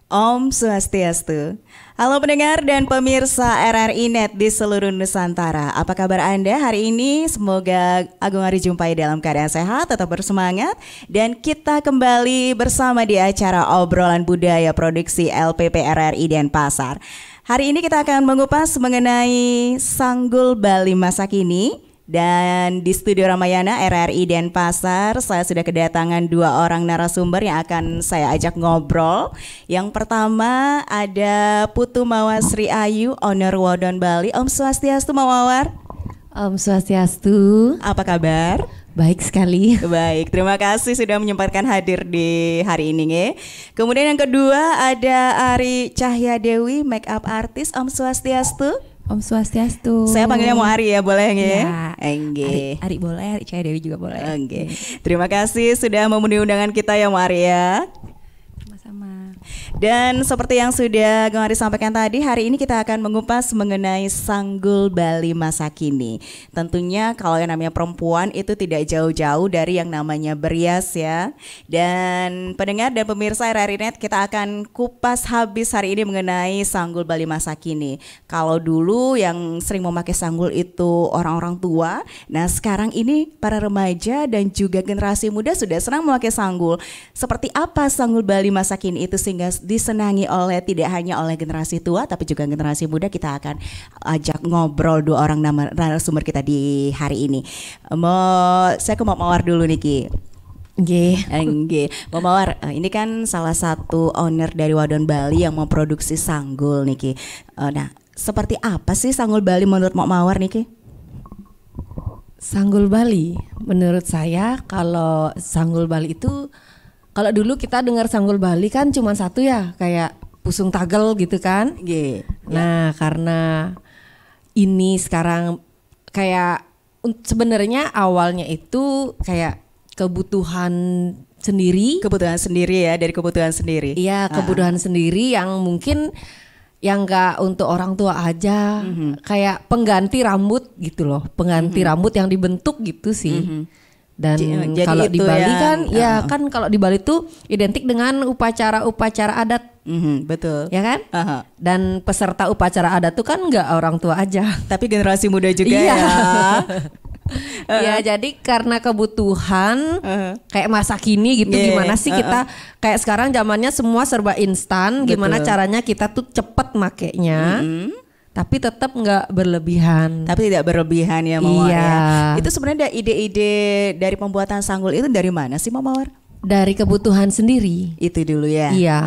Om Swastiastu. Halo pendengar dan pemirsa RRI Net di seluruh Nusantara. Apa kabar Anda hari ini? Semoga Agung Ari jumpai dalam keadaan sehat, tetap bersemangat. Dan kita kembali bersama di acara Obrolan Budaya Produksi LPP RRI Denpasar. Hari ini kita akan mengupas mengenai Sanggul Bali masa kini. Dan di studio Ramayana RRI Denpasar saya sudah kedatangan dua orang narasumber yang akan saya ajak ngobrol. Yang pertama ada Putu Mawar Sri Ayu, owner Wadon Bali. Om Swastiastu Mawar. Om Swastiastu. Apa kabar? Baik sekali. Baik, terima kasih sudah menyempatkan hadir di hari ini ya. Kemudian yang kedua ada Ari Cahya Dewi, make up artist. Om Swastiastu. Om Swastiastu. Saya panggilnya mau Ari ya, boleh nggih? Ya. Ari boleh, Ari Cahya Dewi juga boleh. Oke. Terima kasih sudah memenuhi undangan kita ya, Ari ya. Sama-sama. Dan seperti yang sudah Gang Ari sampaikan tadi, hari ini kita akan mengupas mengenai Sanggul Bali masa kini. Tentunya kalau yang namanya perempuan itu tidak jauh-jauh dari yang namanya berias ya. Dan pendengar dan pemirsa RRI Net, kita akan kupas habis hari ini mengenai Sanggul Bali masa kini. Kalau dulu yang sering memakai sanggul itu orang-orang tua, nah sekarang ini para remaja dan juga generasi muda sudah senang memakai sanggul. Seperti apa Sanggul Bali masa kini itu sehingga disenangi oleh tidak hanya oleh generasi tua tapi juga generasi muda. Kita akan ajak ngobrol dua orang narasumber kita di hari ini. Saya ke Mawar dulu Niki. Nggih. Mawar, ini kan salah satu owner dari Wadon Bali yang memproduksi sanggul Niki. Nah, seperti apa sih Sanggul Bali menurut Mawar Niki? Sanggul Bali, menurut saya kalau Sanggul Bali itu, kalau dulu kita dengar Sanggul Bali kan cuma satu ya, kayak Pusung Tagel gitu kan. Yeah. Nah, karena ini sekarang kayak sebenarnya awalnya itu kayak kebutuhan sendiri. Kebutuhan sendiri ya, dari kebutuhan sendiri. Iya, kebutuhan sendiri yang mungkin yang enggak untuk orang tua aja. Kayak pengganti rambut gitu loh, pengganti rambut yang dibentuk gitu sih. Dan kalau di Bali kan, ya kan kalau di Bali tuh identik dengan upacara-upacara adat, betul, ya kan? Dan peserta upacara adat tuh kan nggak orang tua aja, tapi generasi muda juga iya. Ya. Ya jadi karena kebutuhan kayak masa kini gitu, gimana sih kita kayak sekarang zamannya semua serba instan, gimana caranya kita tuh cepet makainya. Tapi tetap nggak berlebihan. Tapi tidak berlebihan ya Mawar iya. Ya. Itu sebenarnya ide-ide dari pembuatan sanggul itu dari mana sih Mawar? Dari kebutuhan sendiri. Itu dulu ya. Iya.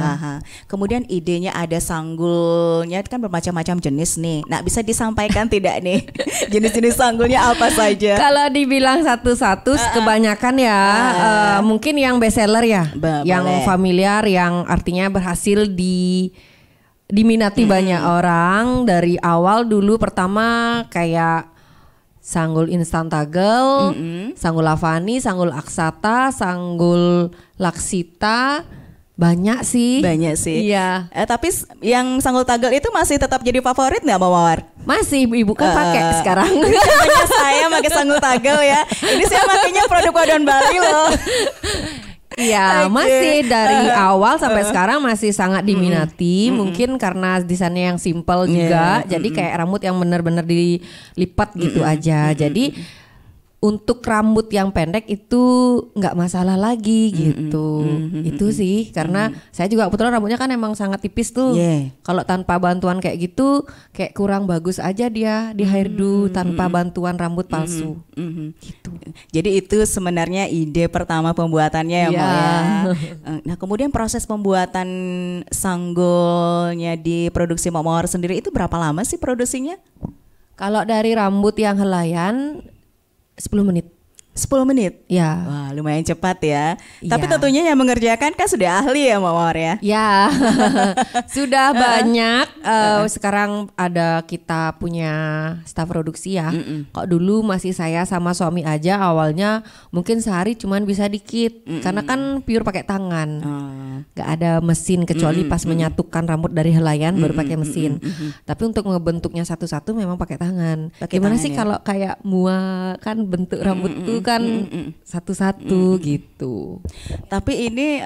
Kemudian idenya ada sanggulnya kan bermacam-macam jenis nih. Nah bisa disampaikan tidak nih jenis-jenis sanggulnya apa saja? Kalau dibilang satu-satu kebanyakan ya mungkin yang best seller ya, yang boleh. familiar, yang artinya berhasil diminati banyak orang dari awal. Dulu pertama kayak Sanggul Instan Tagel, Sanggul Lavani, Sanggul Aksata, Sanggul Laksita, banyak sih. Iya. Tapi yang Sanggul Tagel itu masih tetap jadi favorit nggak Mawar? Masih, ibu kan pakai sekarang. Contohnya saya pakai Sanggul Tagel ya. Ini saya makainya produk Wadon Bali loh. Iya, masih dari awal sampai sekarang masih sangat diminati. Mungkin karena desainnya yang simple juga. Jadi kayak rambut yang benar-benar dilipat gitu aja. Jadi untuk rambut yang pendek itu nggak masalah lagi gitu. Itu sih karena saya juga kebetulan rambutnya kan emang sangat tipis tuh. Kalau tanpa bantuan kayak gitu kayak kurang bagus aja dia di hairdo tanpa bantuan rambut palsu. Gitu. Jadi itu sebenarnya ide pertama pembuatannya ya Mbak ya. Nah kemudian proses pembuatan sanggulnya di produksi Mbak Mawar sendiri itu berapa lama sih produksinya? Kalau dari rambut yang helaian 10 menit. 10 menit? Ya. Wah lumayan cepat ya. Tapi tentunya yang mengerjakan kan sudah ahli ya Mbak Mawar ya? Ya, sudah banyak. Sekarang ada kita punya staf produksi ya. Kok dulu masih saya sama suami aja awalnya mungkin sehari cuman bisa dikit. Karena kan pure pakai tangan. Gak ada mesin kecuali pas menyatukan rambut dari helaian baru pakai mesin. Tapi untuk ngebentuknya satu-satu memang pakai tangan. Gimana sih kalau kayak mua kan bentuk rambut tuh kan satu-satu gitu. Tapi ini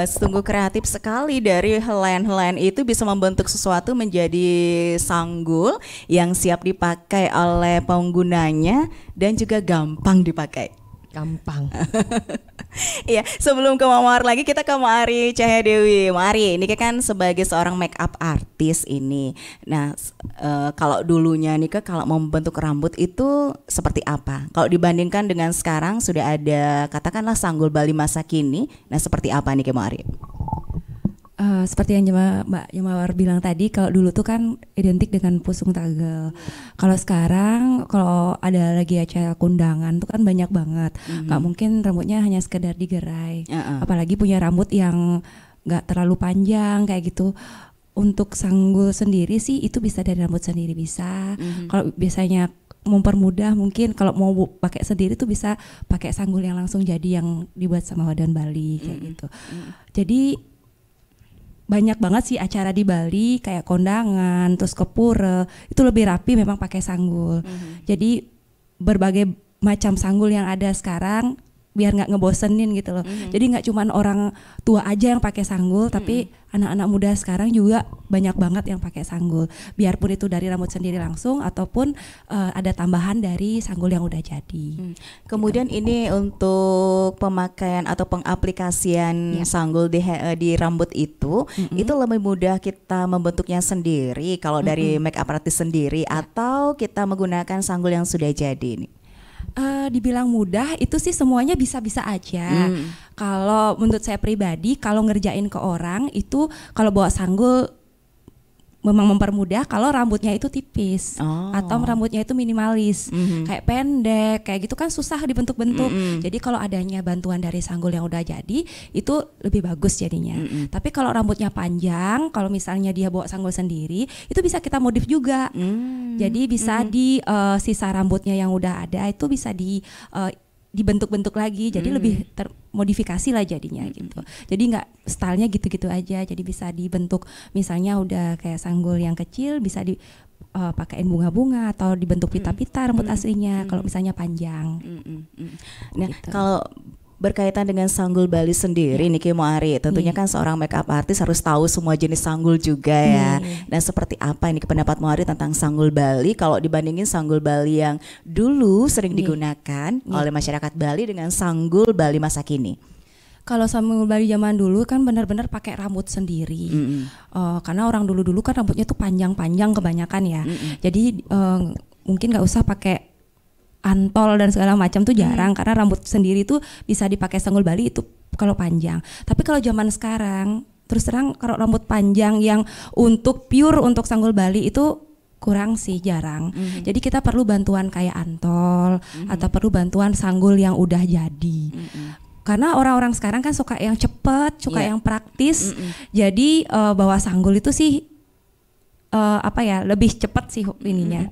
sungguh kreatif sekali, dari helaian-helaian itu bisa membentuk sesuatu menjadi sanggul yang siap dipakai oleh penggunanya dan juga gampang dipakai. Gampang. Iya, sebelum ke Mawar lagi, kita ke Mari Cahaya Dewi. Mari, ini kan sebagai seorang make up artist ini. Nah, kalau dulunya nih kalau membentuk rambut itu seperti apa? Kalau dibandingkan dengan sekarang sudah ada katakanlah sanggul Bali masa kini. Nah, seperti apa nih Mari? Seperti yang Mbak Jamawar bilang tadi, kalau dulu tuh kan identik dengan pusung tagel. Kalau sekarang kalau ada lagi acara kondangan tuh kan banyak banget. Gak mungkin rambutnya hanya sekedar digerai. Apalagi punya rambut yang gak terlalu panjang kayak gitu. Untuk sanggul sendiri sih itu bisa dari rambut sendiri bisa. Kalau biasanya mempermudah, mungkin kalau mau pakai sendiri tuh bisa pakai sanggul yang langsung jadi yang dibuat sama Wadan Bali kayak gitu. Jadi banyak banget sih acara di Bali kayak kondangan, terus ke pura, itu lebih rapi memang pakai sanggul. Jadi berbagai macam sanggul yang ada sekarang biar nggak ngebosenin gitu loh. Jadi nggak cuman orang tua aja yang pakai sanggul, tapi anak-anak muda sekarang juga banyak banget yang pakai sanggul. Biarpun itu dari rambut sendiri langsung ataupun ada tambahan dari sanggul yang udah jadi. Kemudian ini untuk pemakaian atau pengaplikasian sanggul di rambut itu lebih mudah kita membentuknya sendiri kalau dari make up artist sendiri atau kita menggunakan sanggul yang sudah jadi nih? Dibilang mudah itu sih semuanya bisa-bisa aja. Kalau menurut saya pribadi, kalau ngerjain ke orang itu kalau bawa sanggul memang mempermudah kalau rambutnya itu tipis atau rambutnya itu minimalis, kayak pendek, kayak gitu kan susah dibentuk-bentuk. Jadi kalau adanya bantuan dari sanggul yang udah jadi itu lebih bagus jadinya. Tapi kalau rambutnya panjang, kalau misalnya dia bawa sanggul sendiri, itu bisa kita modif juga. Jadi bisa di sisa rambutnya yang udah ada itu bisa dibentuk-bentuk lagi, jadi lebih termodifikasi lah jadinya gitu. Jadi nggak stylenya gitu-gitu aja, jadi bisa dibentuk misalnya udah kayak sanggul yang kecil bisa pakaiin bunga-bunga atau dibentuk pita-pita rambut aslinya kalau misalnya panjang. Nah, gitu. kalau berkaitan dengan sanggul Bali sendiri nih Ki Moari, tentunya kan seorang makeup artist harus tahu semua jenis sanggul juga ya. Dan seperti apa ini pendapat Moari tentang sanggul Bali kalau dibandingin sanggul Bali yang dulu sering digunakan oleh masyarakat Bali dengan sanggul Bali masa kini? Kalau sanggul Bali zaman dulu kan benar-benar pakai rambut sendiri. Karena orang dulu-dulu kan rambutnya tuh panjang-panjang kebanyakan ya. Jadi mungkin nggak usah pakai antol dan segala macam tuh jarang, karena rambut sendiri tuh bisa dipakai sanggul Bali itu kalau panjang. Tapi kalau zaman sekarang terus terang kalau rambut panjang yang untuk pure untuk sanggul Bali itu kurang sih, jarang. Jadi kita perlu bantuan kayak antol atau perlu bantuan sanggul yang udah jadi. Karena orang-orang sekarang kan suka yang cepet, suka yang praktis. Jadi bawa sanggul itu sih lebih cepat sih ininya.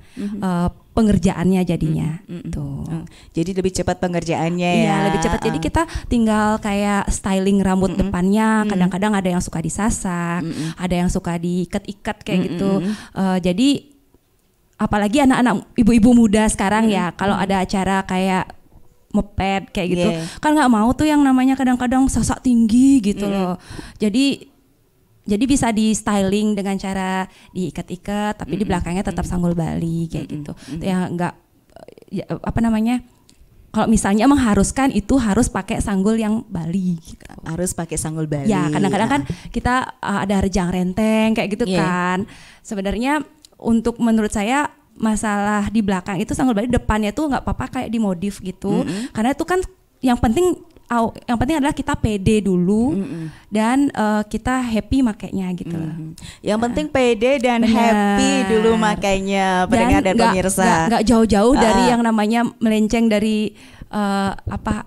Pengerjaannya jadinya tuh. Jadi lebih cepat pengerjaannya ya. Iya, lebih cepat. Jadi kita tinggal kayak styling rambut depannya. Kadang-kadang ada yang suka disasak, ada yang suka diikat-ikat kayak gitu. Jadi apalagi anak-anak ibu-ibu muda sekarang ya, kalau ada acara kayak mepet kayak gitu, kan nggak mau tuh yang namanya kadang-kadang sasak tinggi gitu loh. Jadi bisa di styling dengan cara diikat-ikat, tapi di belakangnya tetap sanggul Bali kayak gitu. Yang enggak kalau misalnya mengharuskan itu harus pakai sanggul yang Bali gitu. Harus pakai sanggul Bali. Ya, kadang-kadang kan kita ada rejang renteng kayak gitu kan. Sebenarnya untuk menurut saya masalah di belakang itu sanggul Bali, depannya tuh nggak apa-apa kayak dimodif gitu. Karena itu kan yang penting adalah kita pede dulu dan kita happy makainya gitu loh. Yang penting pede dan happy dulu makainya pendengar dan pemirsa. Nggak jauh-jauh dari yang namanya melenceng dari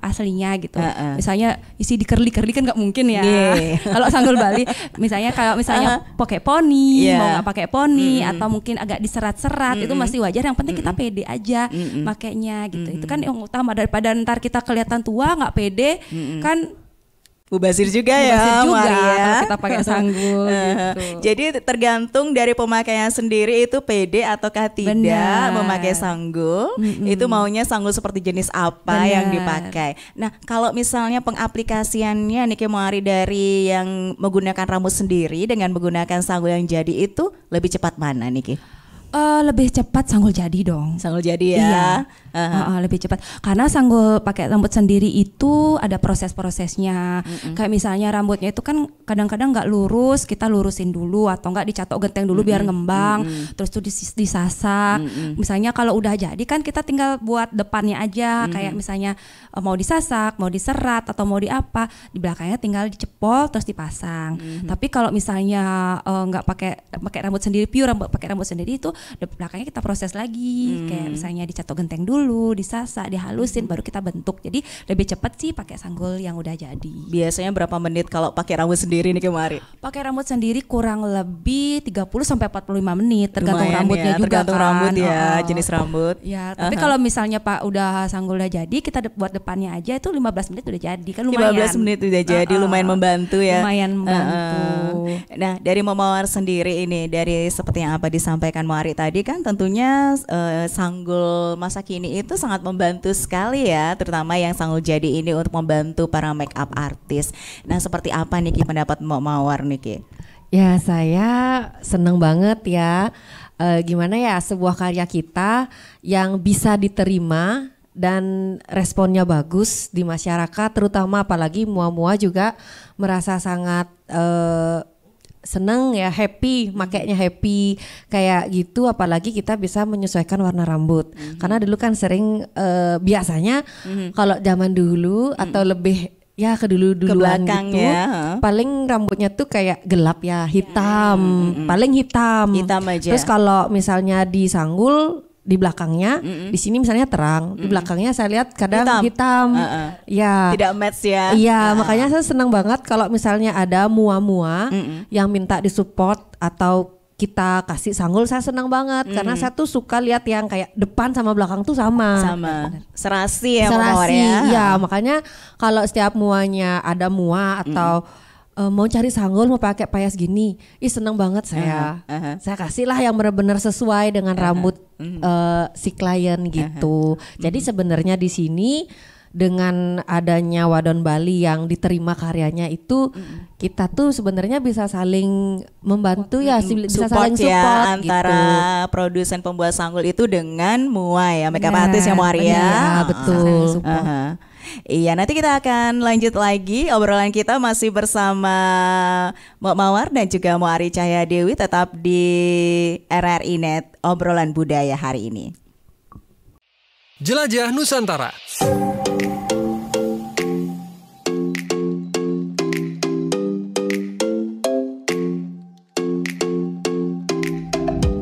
aslinya gitu. Misalnya isi di curly kan nggak mungkin ya. Kalau sanggul Bali, misalnya pakai poni, mau nggak pakai poni atau mungkin agak diserat-serat itu masih wajar. Yang penting kita pede aja makainya gitu. Itu kan yang utama, daripada ntar kita kelihatan tua nggak pede kan. mubazir juga Mubazir ya, juga Mari ya. kalau kita pakai sanggul gitu. Jadi tergantung dari pemakaian sendiri itu pede ataukah tidak Benar. memakai sanggul. Itu maunya sanggul seperti jenis apa Benar. yang dipakai. Nah, kalau misalnya pengaplikasiannya Niki Mohari dari yang menggunakan rambut sendiri dengan menggunakan sanggul yang jadi itu lebih cepat mana Niki? Lebih cepat sanggul jadi dong. Sanggul jadi ya. Iya, lebih cepat. Karena sanggul pakai rambut sendiri itu ada proses-prosesnya. Kayak misalnya rambutnya itu kan kadang-kadang nggak lurus, kita lurusin dulu atau nggak dicatok genteng dulu biar ngembang. Terus tuh disasak. Misalnya kalau udah jadi kan kita tinggal buat depannya aja. Kayak misalnya mau disasak, mau diserat atau mau di apa, di belakangnya tinggal dicepol terus dipasang. Tapi kalau misalnya nggak pakai rambut sendiri, pure pakai rambut sendiri itu di belakangnya kita proses lagi, kayak misalnya dicatok genteng dulu, disasak, dihalusin, baru kita bentuk. Jadi lebih cepat sih pakai sanggul yang udah jadi. Biasanya berapa menit kalau pakai rambut sendiri nih kemarin? Pakai rambut sendiri kurang lebih 30 sampai 45 menit tergantung Lumayan rambutnya ya, juga tergantung kan. rambut ya, jenis rambut. Ya, tapi kalau misalnya Pak udah sanggul udah jadi, kita buat depannya aja itu 15 menit udah jadi kan, lumayan. 15 menit udah jadi, lumayan membantu ya. Lumayan membantu. Nah, dari Mawar sendiri ini, dari seperti yang apa disampaikan Mawari tadi kan tentunya sanggul masa kini itu sangat membantu sekali ya, terutama yang sanggul jadi ini untuk membantu para make up artis. Nah, seperti apa Niki pendapat Mawar Niki? Ya, saya seneng banget ya. Gimana ya, sebuah karya kita yang bisa diterima dan responnya bagus di masyarakat, terutama apalagi mua-mua juga merasa sangat seneng ya, happy, makainya happy kayak gitu. Apalagi kita bisa menyesuaikan warna rambut. Karena dulu kan sering biasanya kalau zaman dulu atau lebih ya kedulu-duluan gitu, ya. paling rambutnya tuh kayak gelap ya, hitam, paling hitam. Hitam aja. Terus kalau misalnya disanggul di belakangnya, di sini misalnya terang, di belakangnya saya lihat kadang hitam. Ya. Tidak match ya. Iya, makanya saya senang banget kalau misalnya ada mua-mua yang minta disupport atau kita kasih sanggul, saya senang banget karena saya tuh suka lihat yang kayak depan sama belakang tuh sama. Serasi ya Mawar ya. Iya, makanya kalau setiap muanya ada mua atau mau cari sanggul mau pakai payas gini, seneng banget saya. Saya kasih lah yang benar-benar sesuai dengan rambut si klien gitu. Jadi sebenarnya di sini dengan adanya Wadon Bali yang diterima karyanya itu, kita tuh sebenarnya bisa saling membantu ya, bisa saling support ya, antara gitu. produsen pembuat sanggul itu dengan mua ya, makeup artist ya Mawar ya. Iya, betul. Iya, nanti kita akan lanjut lagi obrolan kita masih bersama Mbak Mawar dan juga Muari Cahaya Dewi, tetap di RRI Net obrolan budaya hari ini. Jelajah Nusantara.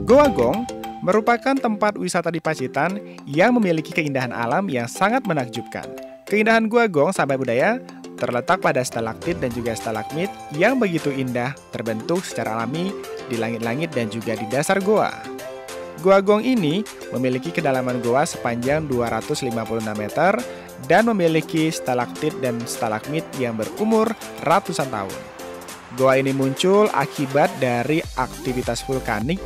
Goa Gong merupakan tempat wisata di Pacitan yang memiliki keindahan alam yang sangat menakjubkan. Keindahan Goa Gong, sahabat budaya, terletak pada stalaktit dan juga stalagmit yang begitu indah terbentuk secara alami di langit-langit dan juga di dasar goa. Goa Gong ini memiliki kedalaman goa sepanjang 256 meter dan memiliki stalaktit dan stalagmit yang berumur ratusan tahun. Goa ini muncul akibat dari aktivitas vulkanik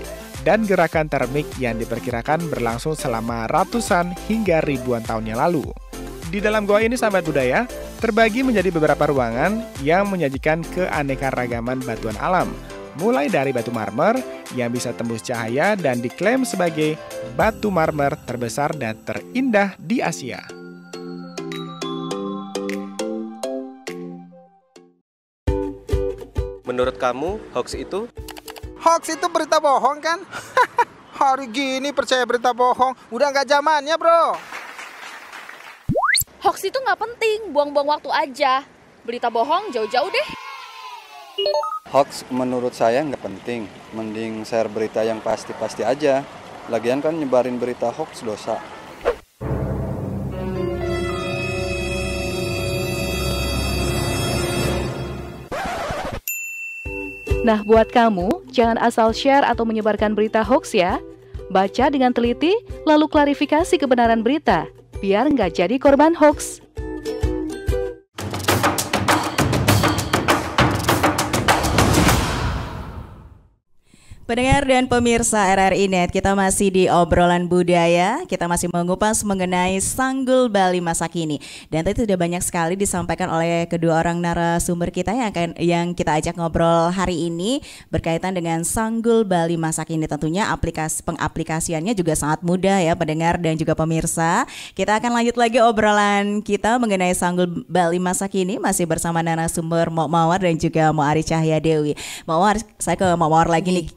dan gerakan termik yang diperkirakan berlangsung selama ratusan hingga ribuan tahun yang lalu. Di dalam goa ini, sahabat budaya, terbagi menjadi beberapa ruangan yang menyajikan keanekaragaman batuan alam, mulai dari batu marmer yang bisa tembus cahaya dan diklaim sebagai batu marmer terbesar dan terindah di Asia. Menurut kamu, hoax itu? Hoax itu berita bohong kan? Hari gini percaya berita bohong, udah nggak zamannya bro. Hoax itu nggak penting, buang-buang waktu aja. Berita bohong jauh-jauh deh. Hoax menurut saya nggak penting, mending share berita yang pasti-pasti aja. Lagian kan nyebarin berita hoax dosa. Nah, buat kamu, jangan asal share atau menyebarkan berita hoax ya. Baca dengan teliti, lalu klarifikasi kebenaran berita, biar nggak jadi korban hoax. Pendengar dan pemirsa RRI Net, kita masih di obrolan budaya, kita masih mengupas mengenai Sanggul Bali masa kini. Dan tadi sudah banyak sekali disampaikan oleh kedua orang narasumber kita yang kita ajak ngobrol hari ini berkaitan dengan Sanggul Bali masa kini. Tentunya pengaplikasiannya juga sangat mudah ya pendengar dan juga pemirsa. Kita akan lanjut lagi obrolan kita mengenai Sanggul Bali masa kini masih bersama narasumber Mo Mawar dan juga Mo Ari Cahya Dewi. Mo Mawar, saya ke Mo Mawar lagi nih.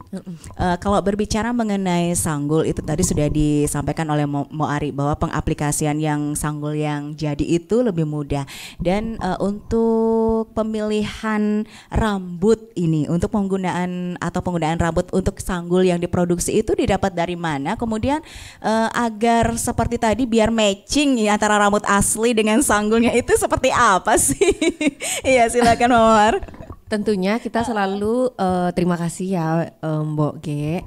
Kalau berbicara mengenai sanggul itu tadi sudah disampaikan oleh Mo Ari bahwa pengaplikasian yang sanggul yang jadi itu lebih mudah. Dan untuk pemilihan rambut ini, untuk penggunaan rambut untuk sanggul yang diproduksi itu didapat dari mana? Kemudian agar seperti tadi biar matching ya, antara rambut asli dengan sanggulnya itu seperti apa sih? Iya, silakan Mo Mawar. Tentunya kita selalu terima kasih ya Mbok G.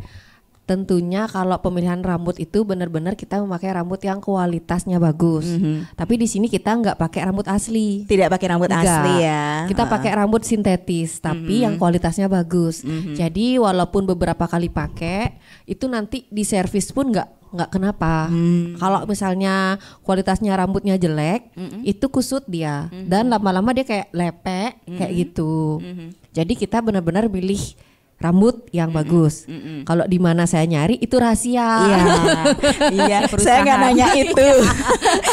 Tentunya kalau pemilihan rambut itu benar-benar kita memakai rambut yang kualitasnya bagus. Tapi di sini kita nggak pakai rambut asli. Tidak pakai rambut asli ya. Kita pakai rambut sintetis, tapi yang kualitasnya bagus. Jadi walaupun beberapa kali pakai, itu nanti di servis pun nggak kenapa. Kalau misalnya kualitasnya rambutnya jelek, itu kusut dia dan lama-lama dia kayak lepek kayak gitu. Jadi kita benar-benar pilih rambut yang bagus. Kalau di mana saya nyari itu rahasia. Iya. Saya nggak nanya itu.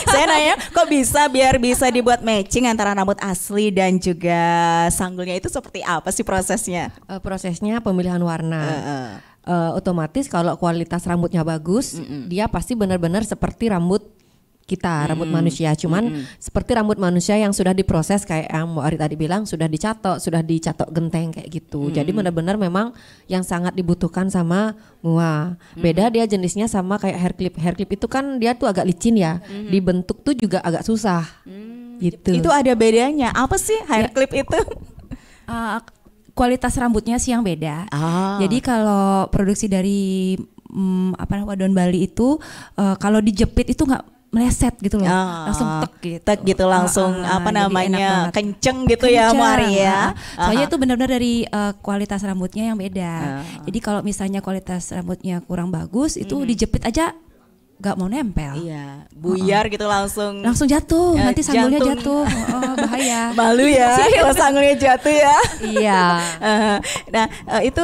Saya nanya kok biar bisa dibuat matching antara rambut asli dan juga sanggulnya itu seperti apa sih prosesnya? Prosesnya pemilihan warna. Otomatis kalau kualitas rambutnya bagus, dia pasti benar-benar seperti rambut kita, rambut manusia. Cuman seperti rambut manusia yang sudah diproses kayak yang Mbak Ari tadi bilang, sudah dicatok genteng kayak gitu. Jadi benar-benar memang yang sangat dibutuhkan sama mua. Beda dia jenisnya sama kayak hair clip. Hair clip itu kan dia tuh agak licin ya. Dibentuk tuh juga agak susah. Gitu. Itu ada bedanya. Apa sih hair clip itu? Kualitas rambutnya sih yang beda. Jadi kalau produksi dari wadon Bali itu kalau dijepit itu nggak meleset gitu loh, langsung tek gitu langsung kenceng gitu ya Mari ya. Soalnya itu benar-benar dari kualitas rambutnya yang beda. Jadi kalau misalnya kualitas rambutnya kurang bagus itu dijepit aja gak mau nempel. Iya, buyar gitu langsung jatuh, nanti sanggulnya jatuh. Bahaya. Malu ya kalau sanggulnya jatuh ya. Iya. Nah, itu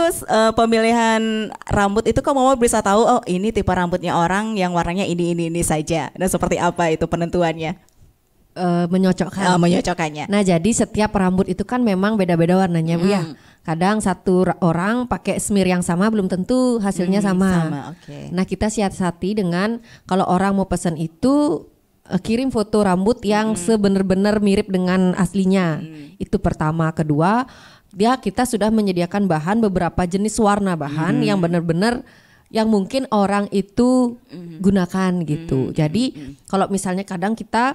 pemilihan rambut itu kok Mama bisa tahu oh ini tipe rambutnya orang yang warnanya ini saja. Dan seperti apa itu penentuannya? Menyocokkannya. Nah, jadi setiap rambut itu kan memang beda-beda warnanya, Bu ya. Kadang satu orang pakai smear yang sama belum tentu hasilnya sama. Okay. Nah, kita siasati dengan kalau orang mau pesan itu kirim foto rambut yang sebenar-benar mirip dengan aslinya. Itu pertama. Kedua, kita sudah menyediakan beberapa jenis warna bahan yang benar-benar yang mungkin orang itu gunakan gitu. Jadi kalau misalnya kadang kita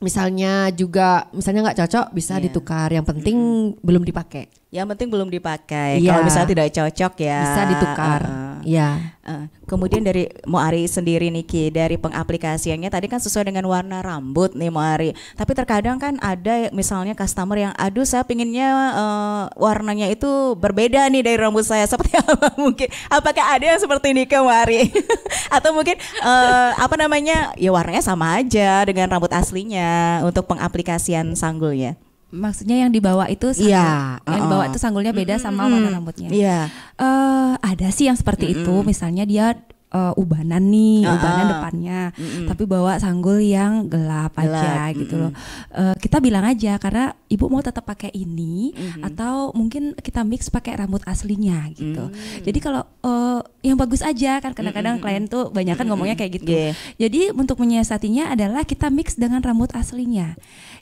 misalnya nggak cocok bisa ditukar, yang penting belum dipakai. Yang penting belum dipakai. Kalau misalnya tidak cocok ya bisa ditukar. Kemudian dari Mo Ari sendiri nih Ki, dari pengaplikasiannya tadi kan sesuai dengan warna rambut nih Mo Ari. Tapi terkadang kan ada misalnya customer yang aduh saya pinginnya warnanya itu berbeda nih dari rambut saya. Seperti apa mungkin? Apakah ada yang seperti ini ke Mo Ari? Atau mungkin ya warnanya sama aja dengan rambut aslinya untuk pengaplikasian sanggulnya? Maksudnya yang dibawa itu yang dibawa itu sanggulnya beda sama warna rambutnya. Ada sih yang seperti itu. Misalnya dia ubanan depannya, tapi bawa sanggul yang gelap aja gitu loh. Kita bilang aja karena ibu mau tetap pakai ini atau mungkin kita mix pakai rambut aslinya gitu. Jadi kalau yang bagus aja kan kadang-kadang klien tuh banyak kan ngomongnya kayak gitu. Jadi untuk menyiasatinya adalah kita mix dengan rambut aslinya.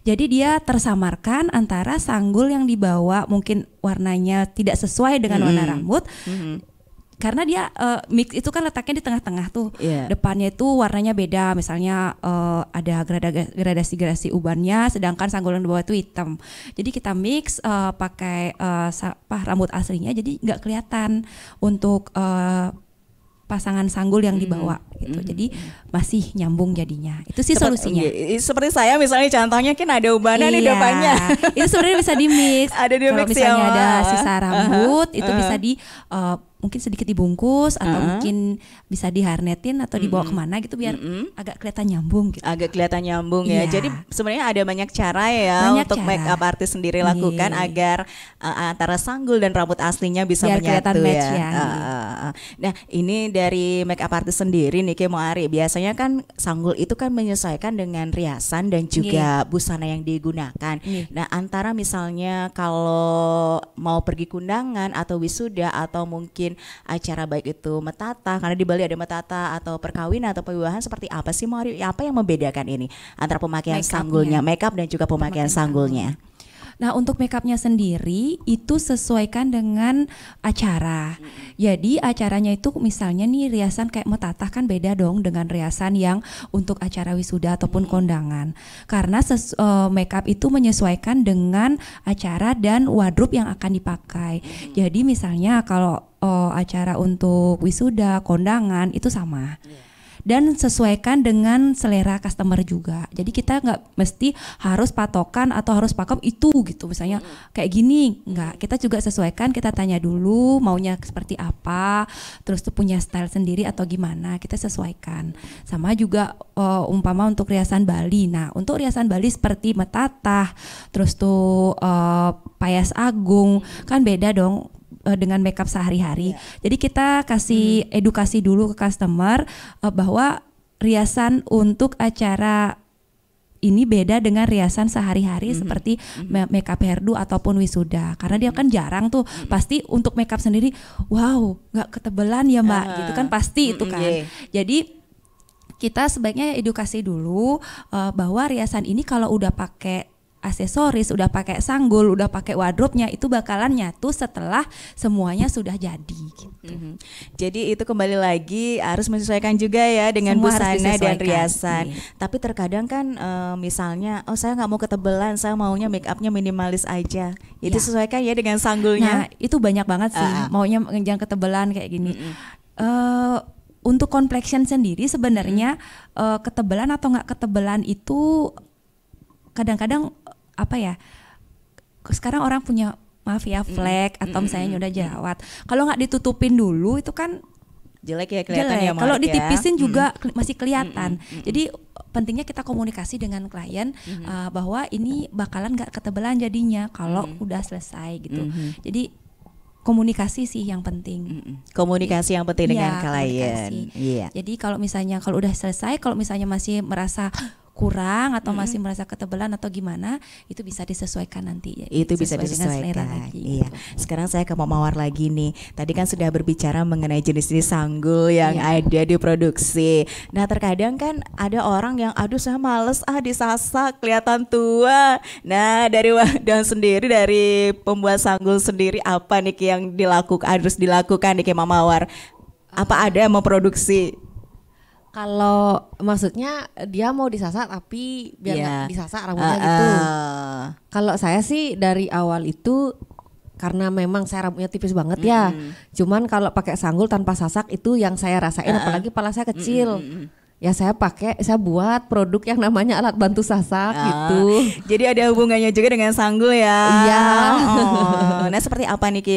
Jadi dia tersamarkan antara sanggul yang dibawa mungkin warnanya tidak sesuai dengan warna rambut. Karena dia mix itu kan letaknya di tengah-tengah tuh. Depannya itu warnanya beda, misalnya ada gradasi ubannya, sedangkan sanggul yang dibawa itu hitam. Jadi kita mix pakai rambut aslinya, jadi nggak kelihatan untuk pasangan sanggul yang dibawa gitu. Jadi masih nyambung jadinya. Itu sih solusinya. Seperti saya misalnya contohnya kan ada ubanan di depannya. Itu sebenarnya bisa di mix. Ada di Kalau mix misalnya ada sisa rambut itu bisa di mungkin sedikit dibungkus atau mungkin bisa diharnetin atau dibawa kemana gitu biar agak kelihatan nyambung gitu. Agak kelihatan nyambung ya. Iya. Jadi sebenarnya ada banyak cara ya Banyak untuk cara. make up artist sendiri lakukan agar antara sanggul dan rambut aslinya bisa Biar kelihatan menyatu match ya. ya. Nah ini dari make up artist sendiri nih Ki Moari, biasanya kan sanggul itu kan menyesuaikan dengan riasan dan juga busana yang digunakan. Nah antara misalnya kalau mau pergi kundangan atau wisuda atau mungkin acara baik itu metata, karena di Bali ada metata atau perkawinan atau pernikahan, seperti apa sih Moari? Apa yang membedakan ini antara pemakaian sanggulnya, makeup dan juga pemakaian sanggulnya? Nah untuk makeupnya sendiri itu sesuaikan dengan acara. Jadi acaranya itu misalnya nih riasan kayak metatah kan beda dong dengan riasan yang untuk acara wisuda ataupun kondangan. Karena makeup itu menyesuaikan dengan acara dan wardrobe yang akan dipakai. Jadi misalnya kalau acara untuk wisuda, kondangan itu sama. Dan sesuaikan dengan selera customer juga. Jadi kita nggak mesti harus patokan atau harus pakem itu gitu. Misalnya kayak gini, nggak. Kita juga sesuaikan. Kita tanya dulu maunya seperti apa. Terus tuh punya style sendiri atau gimana. Kita sesuaikan. Sama juga umpama untuk riasan Bali. Nah untuk riasan Bali seperti metatah, terus tuh payas agung, kan beda dong dengan makeup sehari-hari. Jadi kita kasih edukasi dulu ke customer bahwa riasan untuk acara ini beda dengan riasan sehari-hari seperti makeup hairdo ataupun wisuda. Karena dia kan jarang tuh, pasti untuk makeup sendiri, wow, nggak ketebelan ya Mbak, gitu kan pasti itu kan. Jadi kita sebaiknya edukasi dulu bahwa riasan ini kalau udah pakai aksesoris, udah pakai sanggul, udah pakai wardrobe-nya itu bakalan nyatu setelah semuanya sudah jadi gitu. Jadi itu kembali lagi harus menyesuaikan juga ya dengan Semua harus busana dan disesuaikan. riasan. Tapi terkadang kan misalnya saya nggak mau ketebelan, saya maunya make upnya minimalis aja. Itu sesuaikan ya dengan sanggulnya. Nah itu banyak banget sih maunya yang ketebelan kayak gini. Untuk complexion sendiri sebenarnya ketebelan atau nggak ketebelan itu kadang-kadang apa ya, sekarang orang punya maaf ya flek atau misalnya udah jerawat, kalau nggak ditutupin dulu itu kan jelek ya kelihatan jelek. ya. Kalau ditipisin juga masih kelihatan. Jadi pentingnya kita komunikasi dengan klien bahwa ini bakalan nggak ketebelan jadinya kalau udah selesai gitu. Jadi komunikasi sih yang penting. Komunikasi yang penting dengan klien. Jadi kalau misalnya kalau udah selesai, kalau misalnya masih merasa kurang atau masih merasa ketebelan atau gimana, itu bisa disesuaikan nanti. Itu bisa Sesuai dengan selera disesuaikan. lagi, Iya. gitu. Sekarang saya ke Mawar lagi nih. Tadi kan sudah berbicara mengenai jenis-jenis sanggul yang ada di produksi. Nah, terkadang kan ada orang yang aduh saya males disasak kelihatan tua. Nah, dari dan sendiri dari pembuat sanggul sendiri apa nih Ki, yang harus dilakukan nih Ki Mawar? Apa ada yang memproduksi? Kalau maksudnya dia mau disasak tapi biar nggak disasak rambutnya gitu. Kalau saya sih dari awal itu karena memang saya rambutnya tipis banget ya. Cuman kalau pakai sanggul tanpa sasak itu yang saya rasain, apalagi kepala saya kecil. Ya saya buat produk yang namanya alat bantu sasak gitu. Jadi ada hubungannya juga dengan sanggul ya. Iya. Nah seperti apa nih Ki